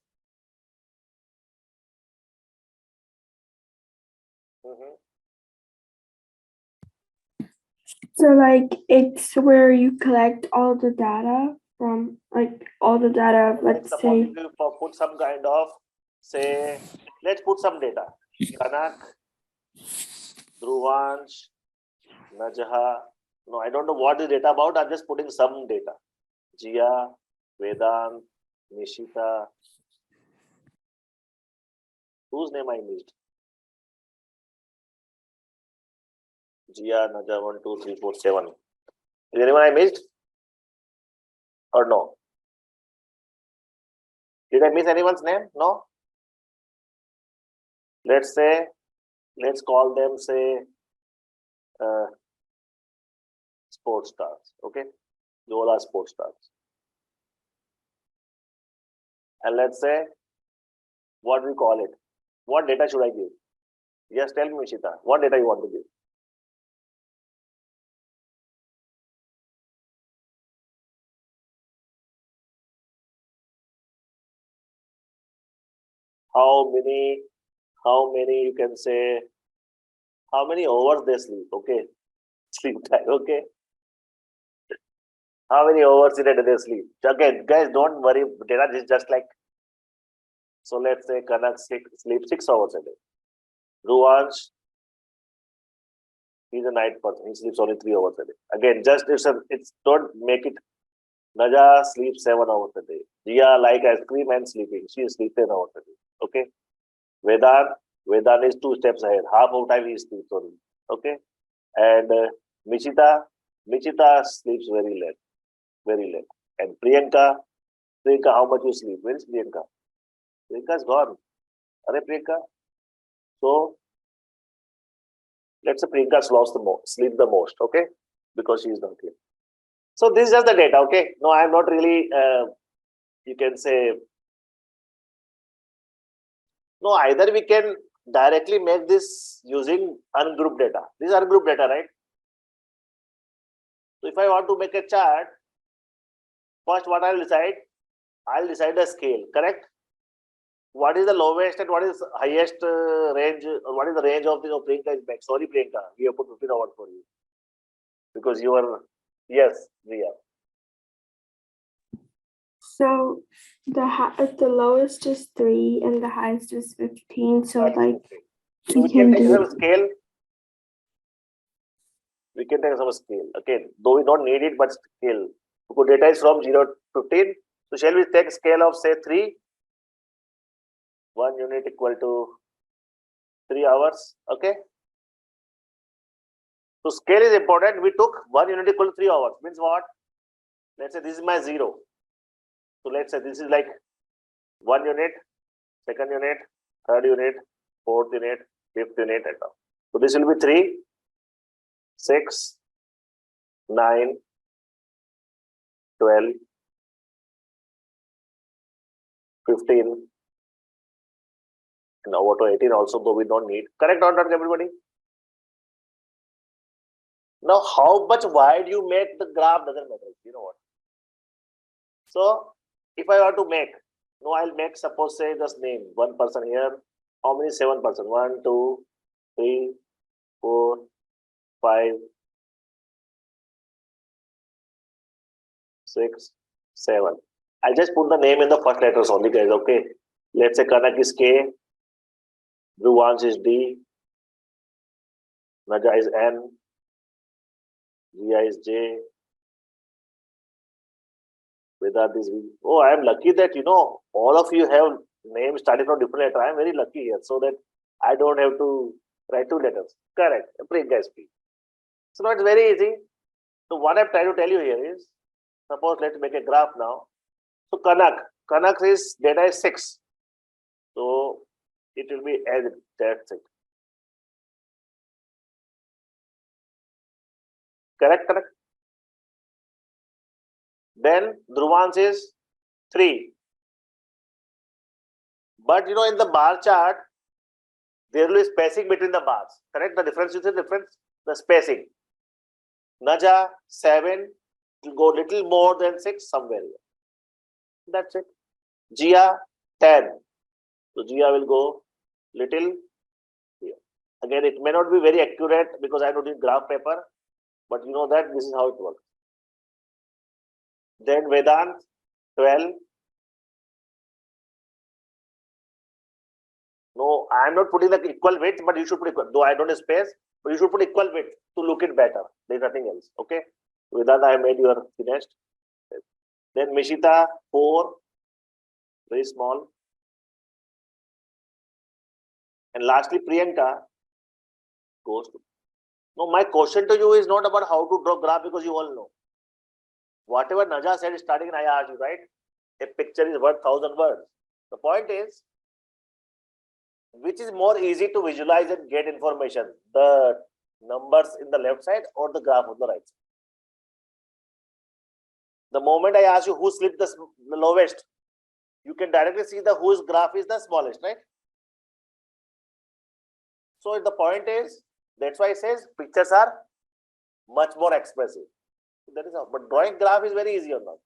So like it's where you collect all the data from like all the data, let's Suppose say. if you put some kind of, say, let's put some data. Kanak, Dhruvansh, Najha. No, I don't know what is data about. I'm just putting some data. Jia, Vedant, Nishita. Whose name I missed? Jia, Najha, 1, 2, 3, 4, 7. Is anyone I missed? Or no? Did I miss anyone's name? No? Let's say, let's call them, say, sports stars. Okay? They all are sports stars. And let's say, what we call it? What data should I give? Yes, tell me, Mishita. What data you want to give? How many you can say, how many hours they sleep? Okay. Sleep time. Okay. How many hours in a day they sleep? Okay, guys, don't worry. Data is just like, so let's say Kanak sleep 6 hours a day. Ruvansh, he's a night person. He sleeps only 3 hours a day. Again, just it's don't make it. Naja sleeps 7 hours a day. Jia like ice cream and sleeping. She sleeps 10 hours a day. Okay. Vedant is 2 steps ahead. Half of time he sleeps only. Okay. And Michita sleeps very late. Very late. And Priyanka, how much you sleep? Where is Priyanka? Priyanka's gone. Are Priyanka? So let's say Priyanka sleep the most, okay? Because she is not here. So this is just the data, okay? No, I am not really, you can say, no, either we can directly make this using ungrouped data. This is ungrouped data, right? So if I want to make a chart, first what I'll decide the scale, correct? What is the lowest and what is highest range? What is the range of the Priyanka is back? Sorry, Priyanka, we have put 15 hours for you because you are, yes, Riya. So the lowest is 3 and the highest is 15. So like so we can take some scale. We can take some scale. Okay, though we don't need it, but scale. Because data is from 0 to 15. So shall we take scale of say 3? 1 unit equal to 3 hours. Okay. So scale is important. We took 1 unit equal to 3 hours. Means what? Let's say this is my 0. So let's say this is like 1 unit, 2nd unit, 3rd unit, 4th unit, 5th unit, etc. So this will be 3, 6, 9, 12, 15, and over to 18 also, though we don't need. Correct or not, everybody? Now, how much wide you make the graph doesn't matter. You know what? So, if I want to make, no, I'll make, suppose, say, just name one person here. How many? 7 person? 1, 2, 3, 4, 5, 6, 7. I'll just put the name in the first letters only, guys. Okay. Let's say Kanak is K, Dhruvansh is D, Naja is N, Jia is J, Vedant is V. Oh, I am lucky that all of you have names starting from different letters. I am very lucky here, so that I don't have to write 2 letters. Correct. Please, guys, please. So now it's very easy. So what I'm trying to tell you here is, suppose let's make a graph now. So Kanak is data is 6. So it will be as that's it. Correct. Then Dhruvansh is 3. But in the bar chart, there will be spacing between the bars. Correct? The difference is the difference, the spacing. Naja 7 will go little more than 6 somewhere here. That's it. Jia 10. So Jia will go little here. Again, it may not be very accurate because I don't need graph paper, but you know that this is how it works. Then Vedant 12. No, I am not putting the equal width, but you should put equal. Though I don't have space, but you should put equal width to look it better. There is nothing else. Okay. Vedant, I made your finished. Then Mishita 4. Very small. And lastly, Priyanka goes to. No, my question to you is not about how to draw graph because you all know. Whatever Naja said starting in I asked you, right? A picture is worth 1,000 words. The point is, which is more easy to visualize and get information? The numbers in the left side or the graph on the right side? The moment I ask you who slipped the lowest, you can directly see the whose graph is the smallest, right? So the point is, that's why it says pictures are much more expressive. That is how, but drawing graph is very easy or not.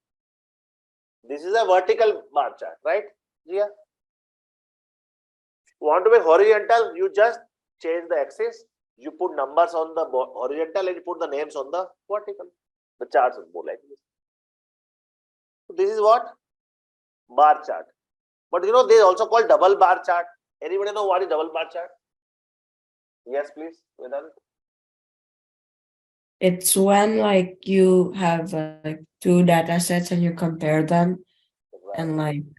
This is a vertical bar chart, right? Yeah. Want to make horizontal, you just change the axis, you put numbers on the horizontal and you put the names on the vertical. The charts will go like this. So this is what? Bar chart. But they also call double bar chart. Anybody know what is double bar chart? Yes, please, Vedant. It's when you have 2 data sets and you compare them Right. and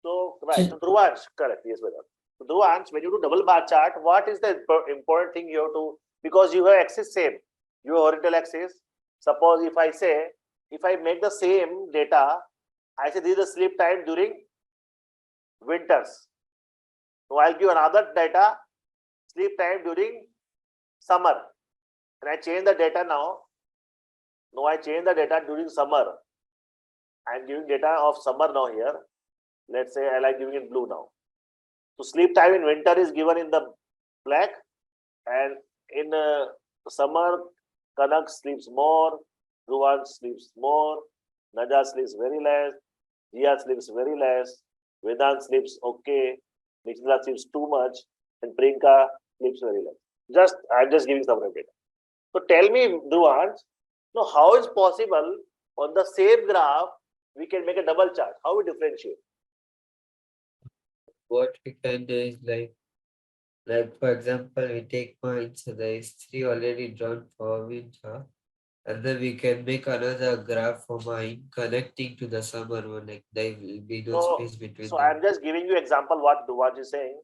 So Dhruvansh, correct, yes, Vedant. So Dhruvansh, when you do double bar chart, what is the important thing you have to, because you have axis same, you have horizontal axis. Suppose if I make the same data, I say this is the sleep time during winters. So I'll give another data, sleep time during summer. And I change the data now. No, I change the data during summer. I'm giving data of summer now here. Let's say I like giving it blue now. So sleep time in winter is given in the black, and in summer, Kanak sleeps more, Dhruvansh sleeps more, Naja sleeps very less, Jia sleeps very less, Vedant sleeps okay, Nichila sleeps too much, and Priyanka sleeps very less. I'm just giving some data. So tell me, Dhruvansh, how is possible on the same graph we can make a double chart? How we differentiate? What we can do is like for example, we take points. So there is 3 already drawn for winter, and then we can make another graph for mine connecting to the summer one. Like there will be no space between So them. I'm just giving you example what Dhruvansh is saying.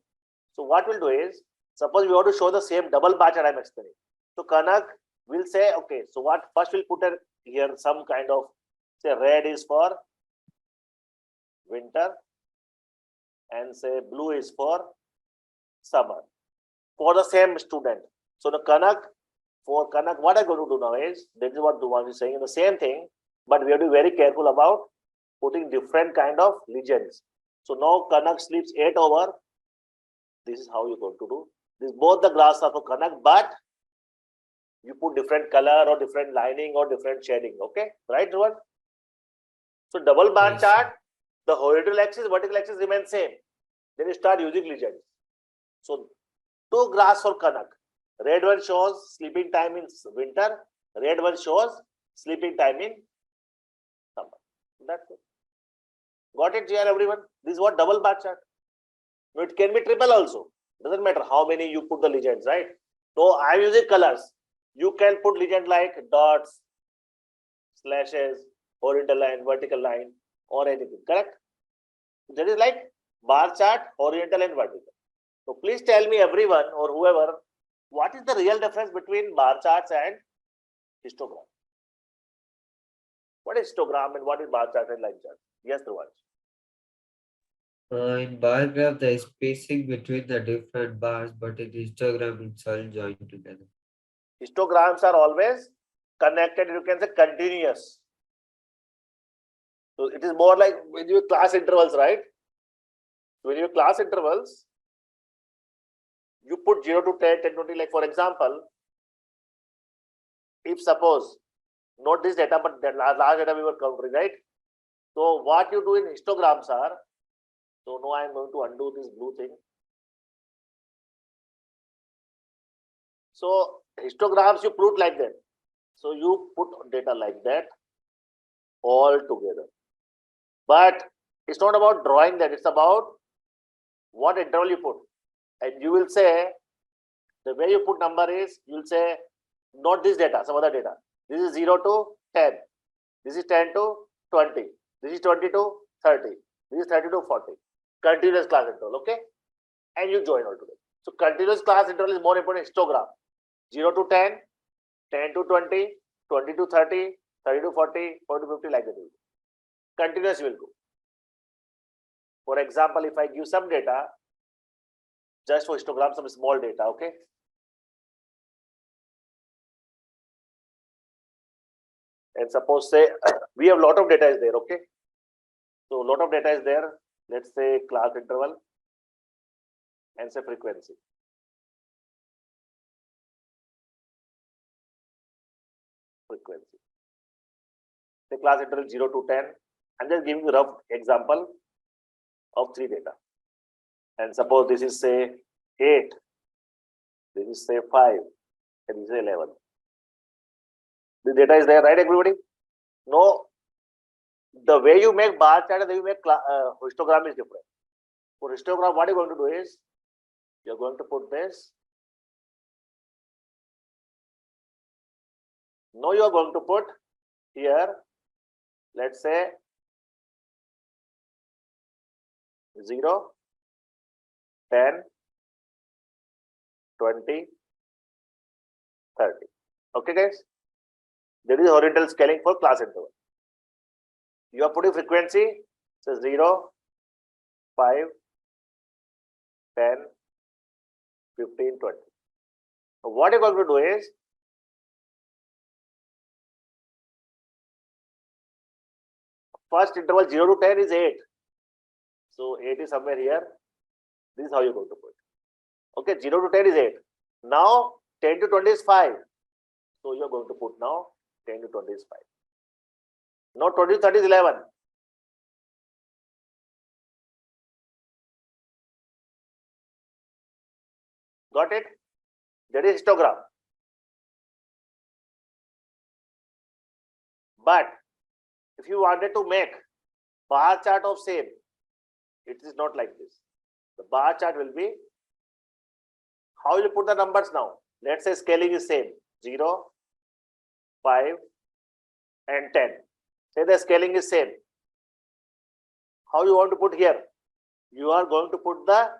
So what we'll do is, suppose we want to show the same double bar chart I'm explaining. So Kanak will say, okay, so what first we'll put here some kind of, say red is for winter and say blue is for summer for the same student. So the Kanak For Kanak, what I'm going to do now is, this is what Duman is saying, the same thing, but we have to be very careful about putting different kind of legends. So now Kanak sleeps 8 over. This is how you're going to do. This both the graphs are for Kanak, but you put different color or different lining or different shading. Okay, right, Dhruvan? So double bar Yes, chart, the horizontal axis, vertical axis remain same. Then you start using legends. So 2 graphs for Kanak. Red one shows sleeping time in winter. Red one shows sleeping time in summer. That's it. Got it, GR, everyone? This is what double bar chart. Now it can be triple also. Doesn't matter how many you put the legends, right? So I'm using colors. You can put legend like dots, slashes, horizontal line, vertical line, or anything. Correct? That is like bar chart, horizontal and vertical. So please tell me, everyone or whoever, what is the real difference between bar charts and histogram? What is histogram and what is bar chart and line chart? Yes, Dhruvan. In bar graph, there is spacing between the different bars, but in histogram, it's all joined together. Histograms are always connected, you can say continuous. So it is more like when you class intervals, right? When you class intervals, you put 0 to 10, 10 to 20, like for example, if suppose, not this data, but the large data we were covering, right? So what you do in histograms are, so now I am going to undo this blue thing. So histograms you put like that. So you put data like that all together. But it's not about drawing that, it's about what interval you put. And you will say, the way you put number is, you will say, not this data, some other data. This is 0 to 10. This is 10 to 20. This is 20 to 30. This is 30 to 40. Continuous class interval, okay? And you join all together. So continuous class interval is more important histogram. 0 to 10, 10 to 20, 20 to 30, 30 to 40, 40 to 50, like that. Continuous will go. For example, if I give some data, just for histogram, some small data, okay? And suppose say we have lot of data is there, okay? So lot of data is there. Let's say class interval and say frequency. Frequency. The class interval 0 to 10. I'm just giving a rough example of 3 data. And suppose this is say 8, this is say 5, and this is 11. The data is there, right, everybody? No, the way you make bar chart and the way you make histogram is different. For histogram, what you're going to do is, you're going to put this. Now you're going to put here, let's say 0, 10, 20, 30. Okay, guys? There is horizontal scaling for class interval. You are putting frequency, so 0, 5, 10, 15, 20. So what you're going to do is, first interval 0 to 10 is 8. So 8 is somewhere here. This is how you're going to put. Okay, 0 to 10 is 8. Now 10 to 20 is 5. So you're going to put now 10 to 20 is 5. Now 20 to 30 is 11. Got it? That is histogram. But if you wanted to make bar chart of same, it is not like this. The bar chart will be, how will you put the numbers now? Let's say scaling is same, 0, 5, and 10. Say the scaling is same. How you want to put here? You are going to put the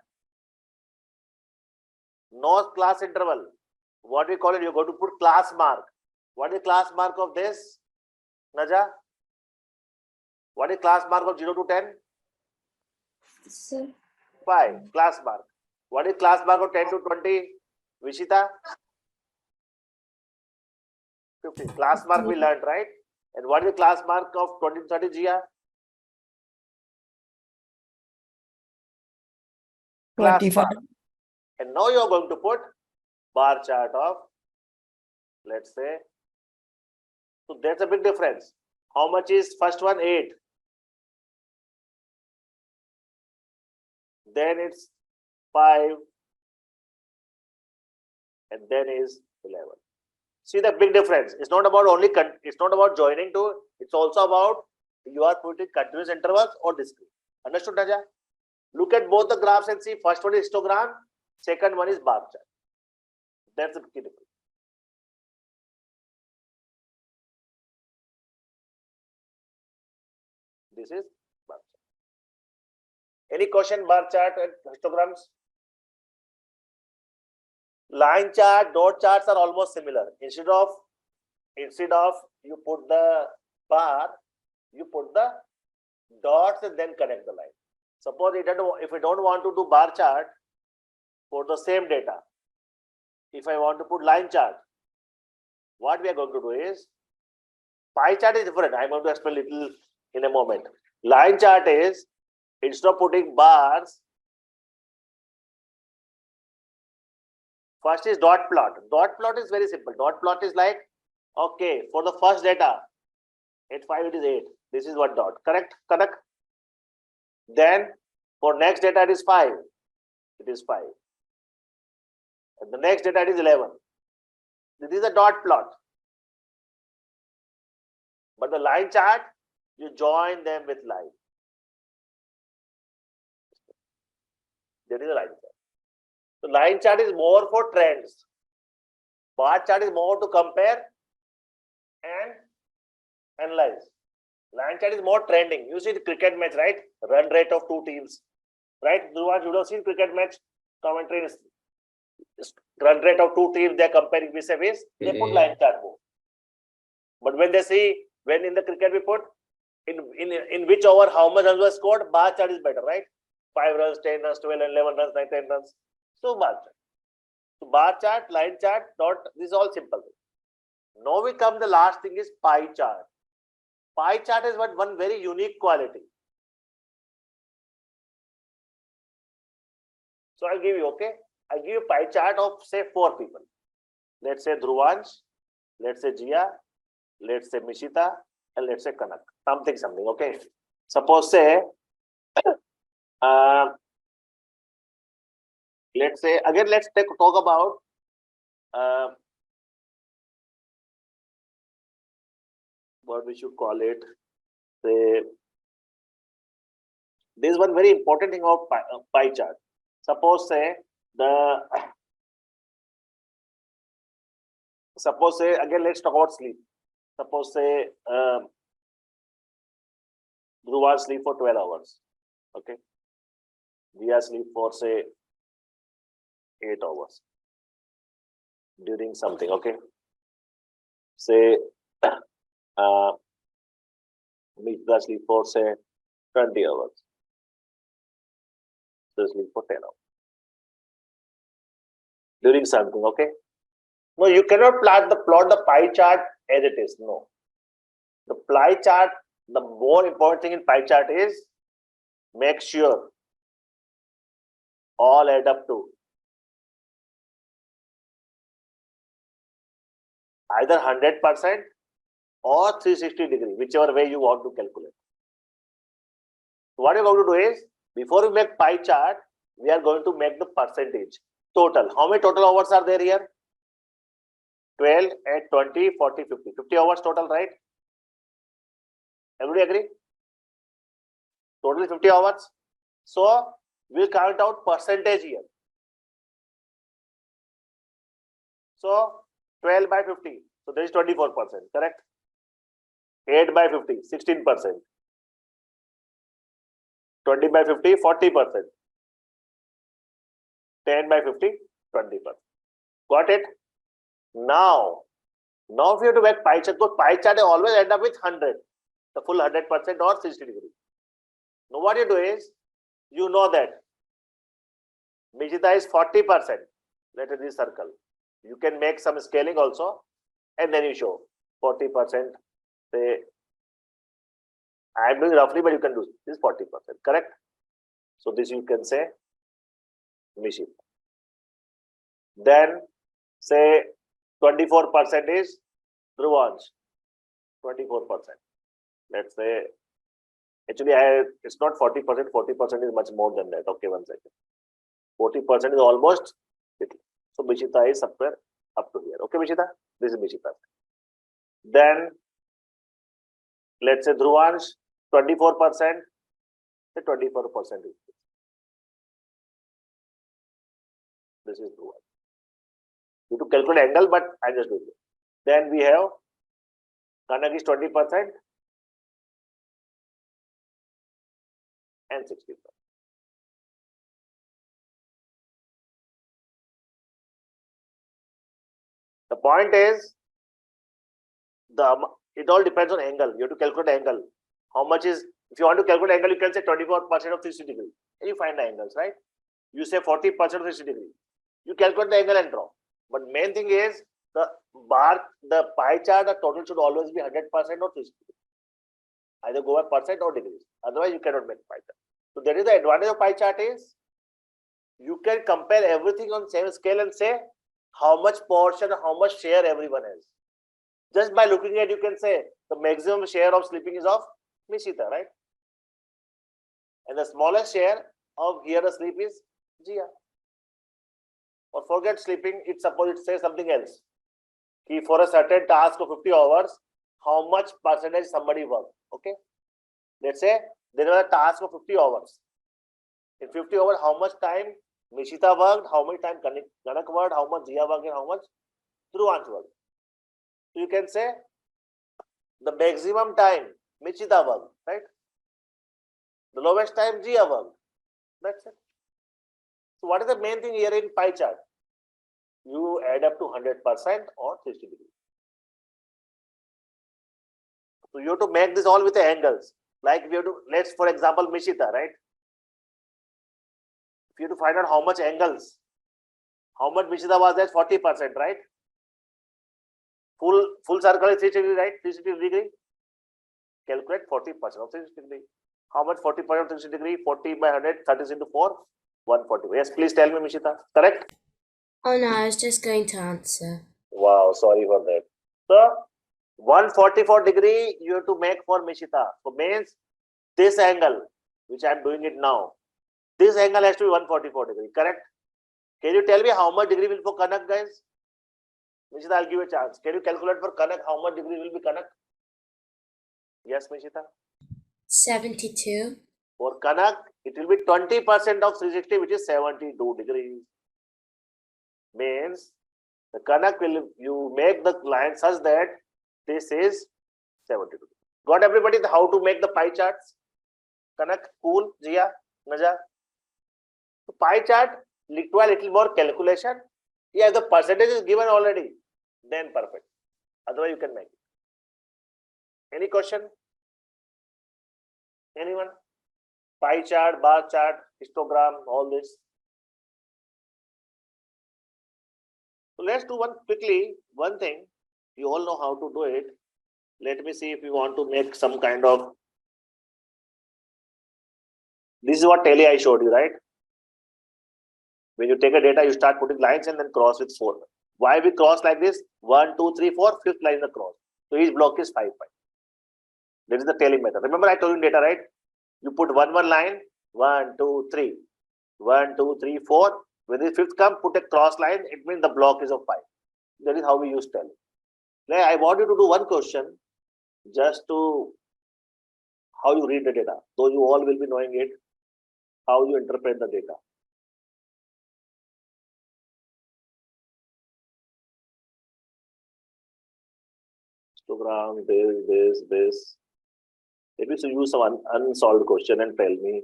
no class interval. What we call it, you're going to put class mark. What is class mark of this, Naja? What is class mark of 0 to 10? Sir, 5, class mark. What is class mark of 10 to 20, Vishita? 15. Class mark we learned, right? And what is the class mark of 20 to 30, Gia? Class 25. mark. And now you are going to put bar chart of, let's say, so that's a big difference. How much is first one? 8. Then it's 5. And then is 11. See the big difference. It's not about only, it's not about joining two. It's also about you are putting continuous intervals or discrete. Understood, Raja? Look at both the graphs and see. First one is histogram. Second one is bar chart. That's the key difference. This is bar chart. Any question, bar chart and histograms? Line chart, dot charts are almost similar. Instead of you put the bar, you put the dots and then connect the line. Suppose if we don't want to do bar chart for the same data, if I want to put line chart, what we are going to do is, pie chart is different. I'm going to explain a little in a moment. Line chart is, instead of putting bars, first is dot plot. Dot plot is very simple. Dot plot is like, okay, for the first data, at 5 it is 8. This is one dot. Correct? Correct? Then for next data it is 5. It is 5. And the next data it is 11. This is a dot plot. But the line chart, you join them with line. That is a line chart. So line chart is more for trends. Bar chart is more to compare and analyze. Line chart is more trending. You see the cricket match, right? Run rate of two teams, right? You don't see cricket match commentary is run rate of two teams. They are comparing vis-a-vis. They put line chart more. But when they see, when in the cricket we put in which over how much runs were scored, bar chart is better, right? 5 runs, 10 runs, 12 and 11 runs, 9, 10 runs. So bar chart. So bar chart, line chart, dot. This is all simple. Now we come. The last thing is pie chart. Pie chart is one very unique quality. So I'll give you, okay? I'll give you pie chart of say 4 people. Let's say Dhruvansh, let's say Jia, let's say Mishita, and let's say Kanak. Something, okay? Suppose say, let's say, again, let's talk about what we should call it. Say, this is one very important thing about pie chart. Suppose say again, let's talk about sleep. Suppose say Dhruva sleep for 12 hours. Okay. Jia sleep for say 8 hours during something. Okay. Say Mitra sleep for say 20 hours. So sleep for 10 hours. During something, okay? No, you cannot plot the pie chart as it is. No. The pie chart, the more important thing in pie chart is make sure all add up to either 100% or 360 degree, whichever way you want to calculate. So what you're going to do is, before we make pie chart, we are going to make the percentage total. How many total hours are there here? 12, 8, 20, 40, 50. 50 hours total, right? Everybody agree? Total 50 hours. So we'll count out percentage here. So 12 by 50. So there is 24%, correct? 8 by 50, 16%. 20 by 50, 40%. 10 by 50, 20%. Got it? Now if you have to make pie chart, because pie chart always end up with 100, the full 100% or 60 degree. Now what you do is, you know that Mijita is 40%. Let it be circle. You can make some scaling also, and then you show 40%. Say, I'm doing roughly, but you can do this 40%, correct? So this you can say Mishita. Then say 24% is Dhruvansh. 24%. Let's say, actually, it's not 40%. 40% is much more than that. Okay, 1 second. 40% is almost. So Mishita is somewhere up to here. Okay, Mishita? This is Mishita. Then let's say Dhruvansh, 24%. Say 24% is this is Dhruvansh. You have to calculate angle, but I just do it. Then we have Kanak is 20% and 60%. The point is, it all depends on angle. You have to calculate angle. How much is, if you want to calculate angle, you can say 24% of 60 degree. And you find the angles, right? You say 40% of 60 degree. You calculate the angle and draw. But main thing is, the pie chart, the total should always be 100% or 60 degree. Either go by percent or degrees. Otherwise, you cannot make pie chart. So that is the advantage of pie chart is, you can compare everything on same scale and say how much portion, how much share everyone has. Just by looking at, you can say the maximum share of sleeping is of Mishita, right? And the smallest share of here the sleep is Jia. Or forget sleeping, suppose it says something else. For a certain task of 50 hours, how much percentage somebody worked? Okay. Let's say there was a task of 50 hours. In 50 hours, how much time Mishita worked, how much time Kanak worked, how much Jia worked, and how much Dhruvansh worked. So you can say the maximum time Mishita worked, right? The lowest time Jia worked. That's it. So what is the main thing here in pie chart? You add up to 100% or 60 degrees. So you have to make this all with the angles. Like we have to, let's for example Mishita, right? If you have to find out how much angles, how much Mishita was at 40%, right? Full circle is 360 degree, right? 360 degree. Calculate 40% of 360 degree. How much 40% of 360 degree? 40 by 100, 30 into 4, 140. Yes, please tell me, Mishita. Correct? Oh no, I was just going to answer. Wow, sorry for that. So 144 degree you have to make for Mishita. So means this angle, which I am doing it now, this angle has to be 144 degree, correct? Can you tell me how much degree will for Kanak, guys? Mishita, I'll give you a chance. Can you calculate for Kanak how much degree will be Kanak? Yes, Mishita? 72. For Kanak, it will be 20% of 360, which is 72 degrees. Means the Kanak will, you make the line such that this is 72. Got everybody how to make the pie charts? Kanak, cool, Jia, Naja. So pie chart require little more calculation. Yeah, if the percentage is given already, then perfect. Otherwise, you can make it. Any question? Anyone? Pie chart, bar chart, histogram, all this. So let's do one thing. You all know how to do it. Let me see if you want to make some kind of. This is what tally I showed you, right? When you take a data, you start putting lines and then cross with 4. Why we cross like this? 1, 2, 3, 4, fifth line is the cross. So each block is 5, 5. That is the tailing method. Remember I told you data, right? You put one line, 1, 2, 3. 1, 2, 3, 4. When the fifth come, put a cross line. It means the block is of 5. That is how we use tally. Now I want you to do one question, just to how you read the data. Though you all will be knowing it, how you interpret the data. Histogram, this. Maybe so use some unsolved question and tell me.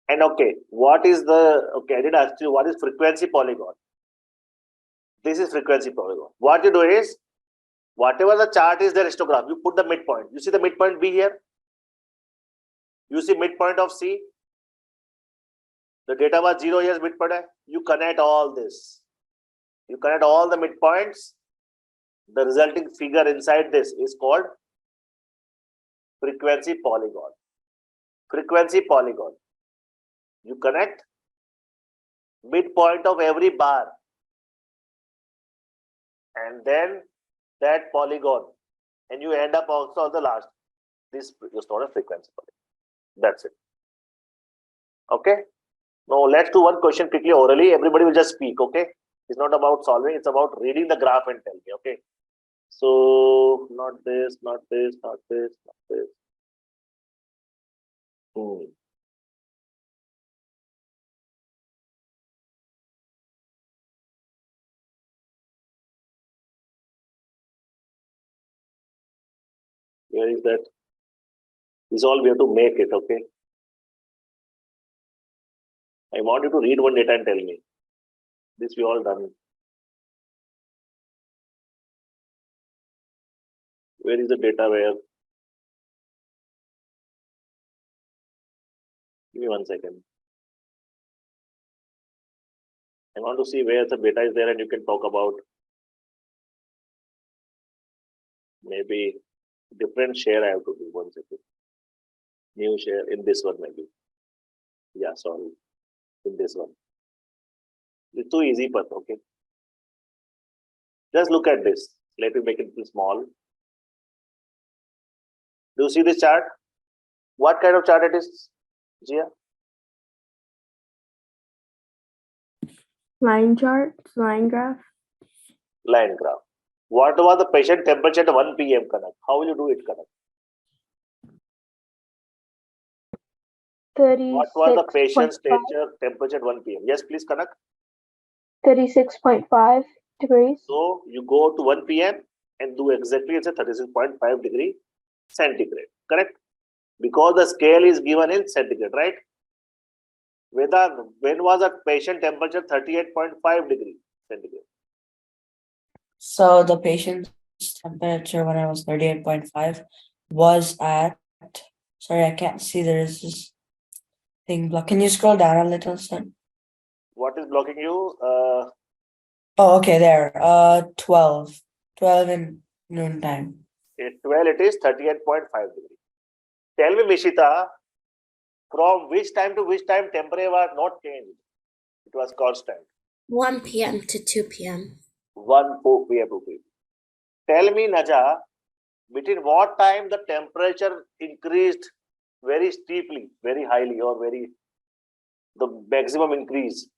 And okay, what is the, okay, I did ask you, what is frequency polygon? This is frequency polygon. What you do is, whatever the chart is, the histogram, you put the midpoint. You see the midpoint B here? You see midpoint of C? The data was 0 here, midpoint. You connect all this. You connect all the midpoints The resulting figure inside this is called frequency polygon. Frequency polygon. You connect midpoint of every bar and then that polygon, and you end up also on the last. This is not a frequency polygon. That's it. Okay. Now let's do one question quickly orally. Everybody will just speak. Okay. It's not about solving. It's about reading the graph and tell me. Okay. So not this, not this, not this, not this. Where is that? This is all we have to make it. Okay. I want you to read one data and tell me. This we all done. Where is the data? Where? Give me 1 second. I want to see where the data is there and you can talk about maybe different share I have to do. 1 second. New share in this one maybe. Yeah, sorry. In this one. It's too easy, but okay. Just look at this. Let me make it small. Do you see this chart? What kind of chart it is, Jia? Line chart, line graph. Line graph. What was the patient temperature at 1 p.m. connect? How will you do it connect? 36. What was the patient's temperature at 1 p.m.? Yes, please connect. 36.5 degrees. So you go to 1 p.m. and do exactly it's a 36.5 degree centigrade. Correct? Because the scale is given in centigrade, right? Vedant, when was the patient temperature 38.5 degree centigrade? So the patient's temperature when I was 38.5 was at, sorry, I can't see, there's this thing block. Can you scroll down a little, son? What is blocking you? Oh, okay, there. 12 in noon time. At 12 it is 38.5 degree. Tell me, Mishita, from which time to which time temperature was not changed? It was constant. 1 p.m. to 2 p.m. 1 p.m. to 2 p.m. Tell me, Naja, between what time the temperature increased very steeply, very highly, or the maximum increase?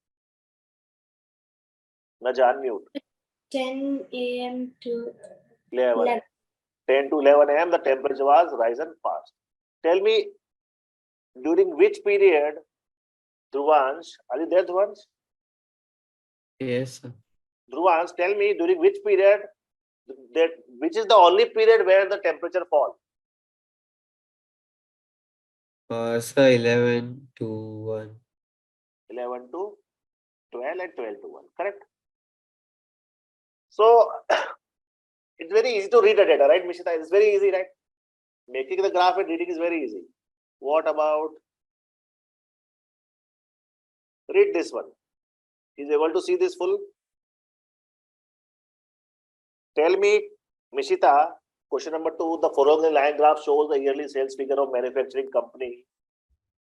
Naja, unmute. 10 a.m. to 11. 11. 10 to 11 a.m. the temperature was risen fast. Tell me, during which period, Dhruvansh, are you there, Dhruvansh? Yes, sir. Dhruvansh, tell me, during which period, which is the only period where the temperature falls? Sir, 11 to 1. 11 to 12 and 12 to 1, correct? So, it's very easy to read the data, right, Mishita? It's very easy, right? Making the graph and reading is very easy. What about, read this one. Is able to see this full? Tell me, Mishita, question number 2, the following line graph shows the yearly sales figure of manufacturing company.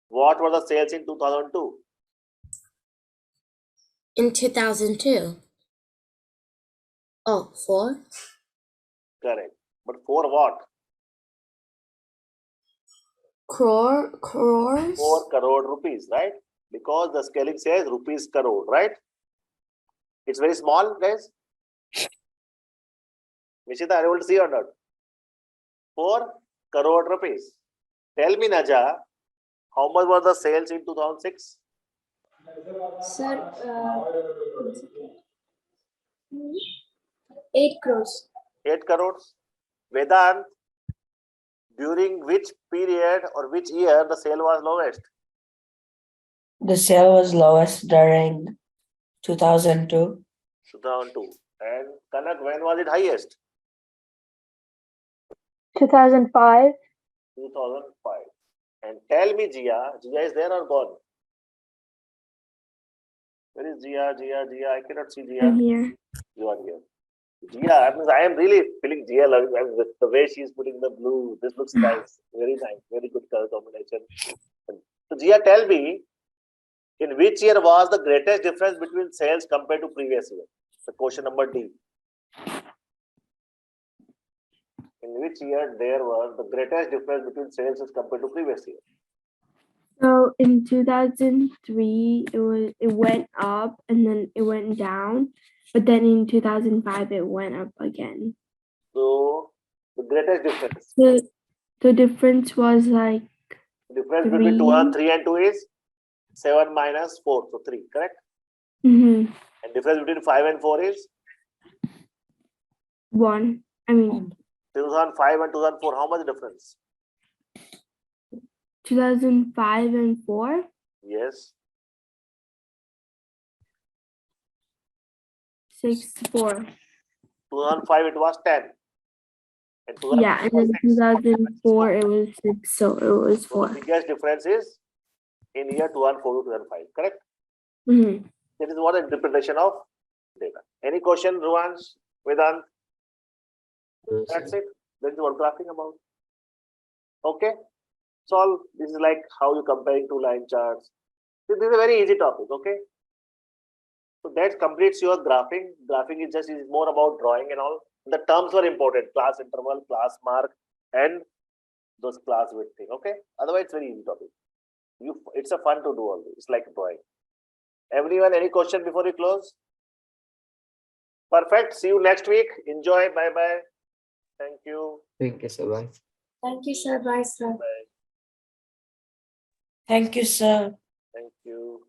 What were the sales in 2002? In 2002. Oh, 4? Correct. But for what? Crores? 4 crore rupees, right? Because the scaling says rupees crore, right? It's very small, guys. Mishita, are you able to see or not? 4 crore rupees. Tell me, Naja, how much were the sales in 2006? Sir, 8 crores. 8 crores. Vedant, during which period or which year the sale was lowest? The sale was lowest during 2002. 2002. And Kanak, when was it highest? 2005. 2005. And tell me, Jia is there or gone? Where is Jia? I cannot see Jia. I'm here. You are here. Gia, I am really feeling Gia loving the way she's putting the blue. This looks nice. Very nice. Very good color combination. So Gia, tell me, in which year was the greatest difference between sales compared to previous year? The question number D. In which year there was the greatest difference between sales as compared to previous year? So in 2003, it went up and then it went down, but then in 2005 it went up again. So the greatest difference. The difference was like Difference between 3 and 2 is 7 minus 4, so 3, correct? Mm-hmm. And difference between 5 and 4 is 1. I mean 2005 and 2004. How much difference? 2005 and 4. Yes. 6 4. 2005 it was 10. And Yeah, and then 2004 it was 6, so it was So the 4. biggest difference is in year 2004 to 2005, correct? Mm-hmm. That is what interpretation of data. Any question, Ruansh, Vedant? That's it. That is what graphing about. Okay. So all this is like how you comparing two line charts. This is a very easy topic. Okay. So that completes your graphing. Graphing is more about drawing and all. The terms were important: class interval, class mark, and those class width thing. Okay. Otherwise, it's very easy topic. It's a fun to do all this. It's like drawing. Everyone, any question before we close? Perfect. See you next week. Enjoy. Bye bye. Thank you. Thank you so much. Thank you, sir. Bye, sir. Bye. Thank you, sir. Thank you.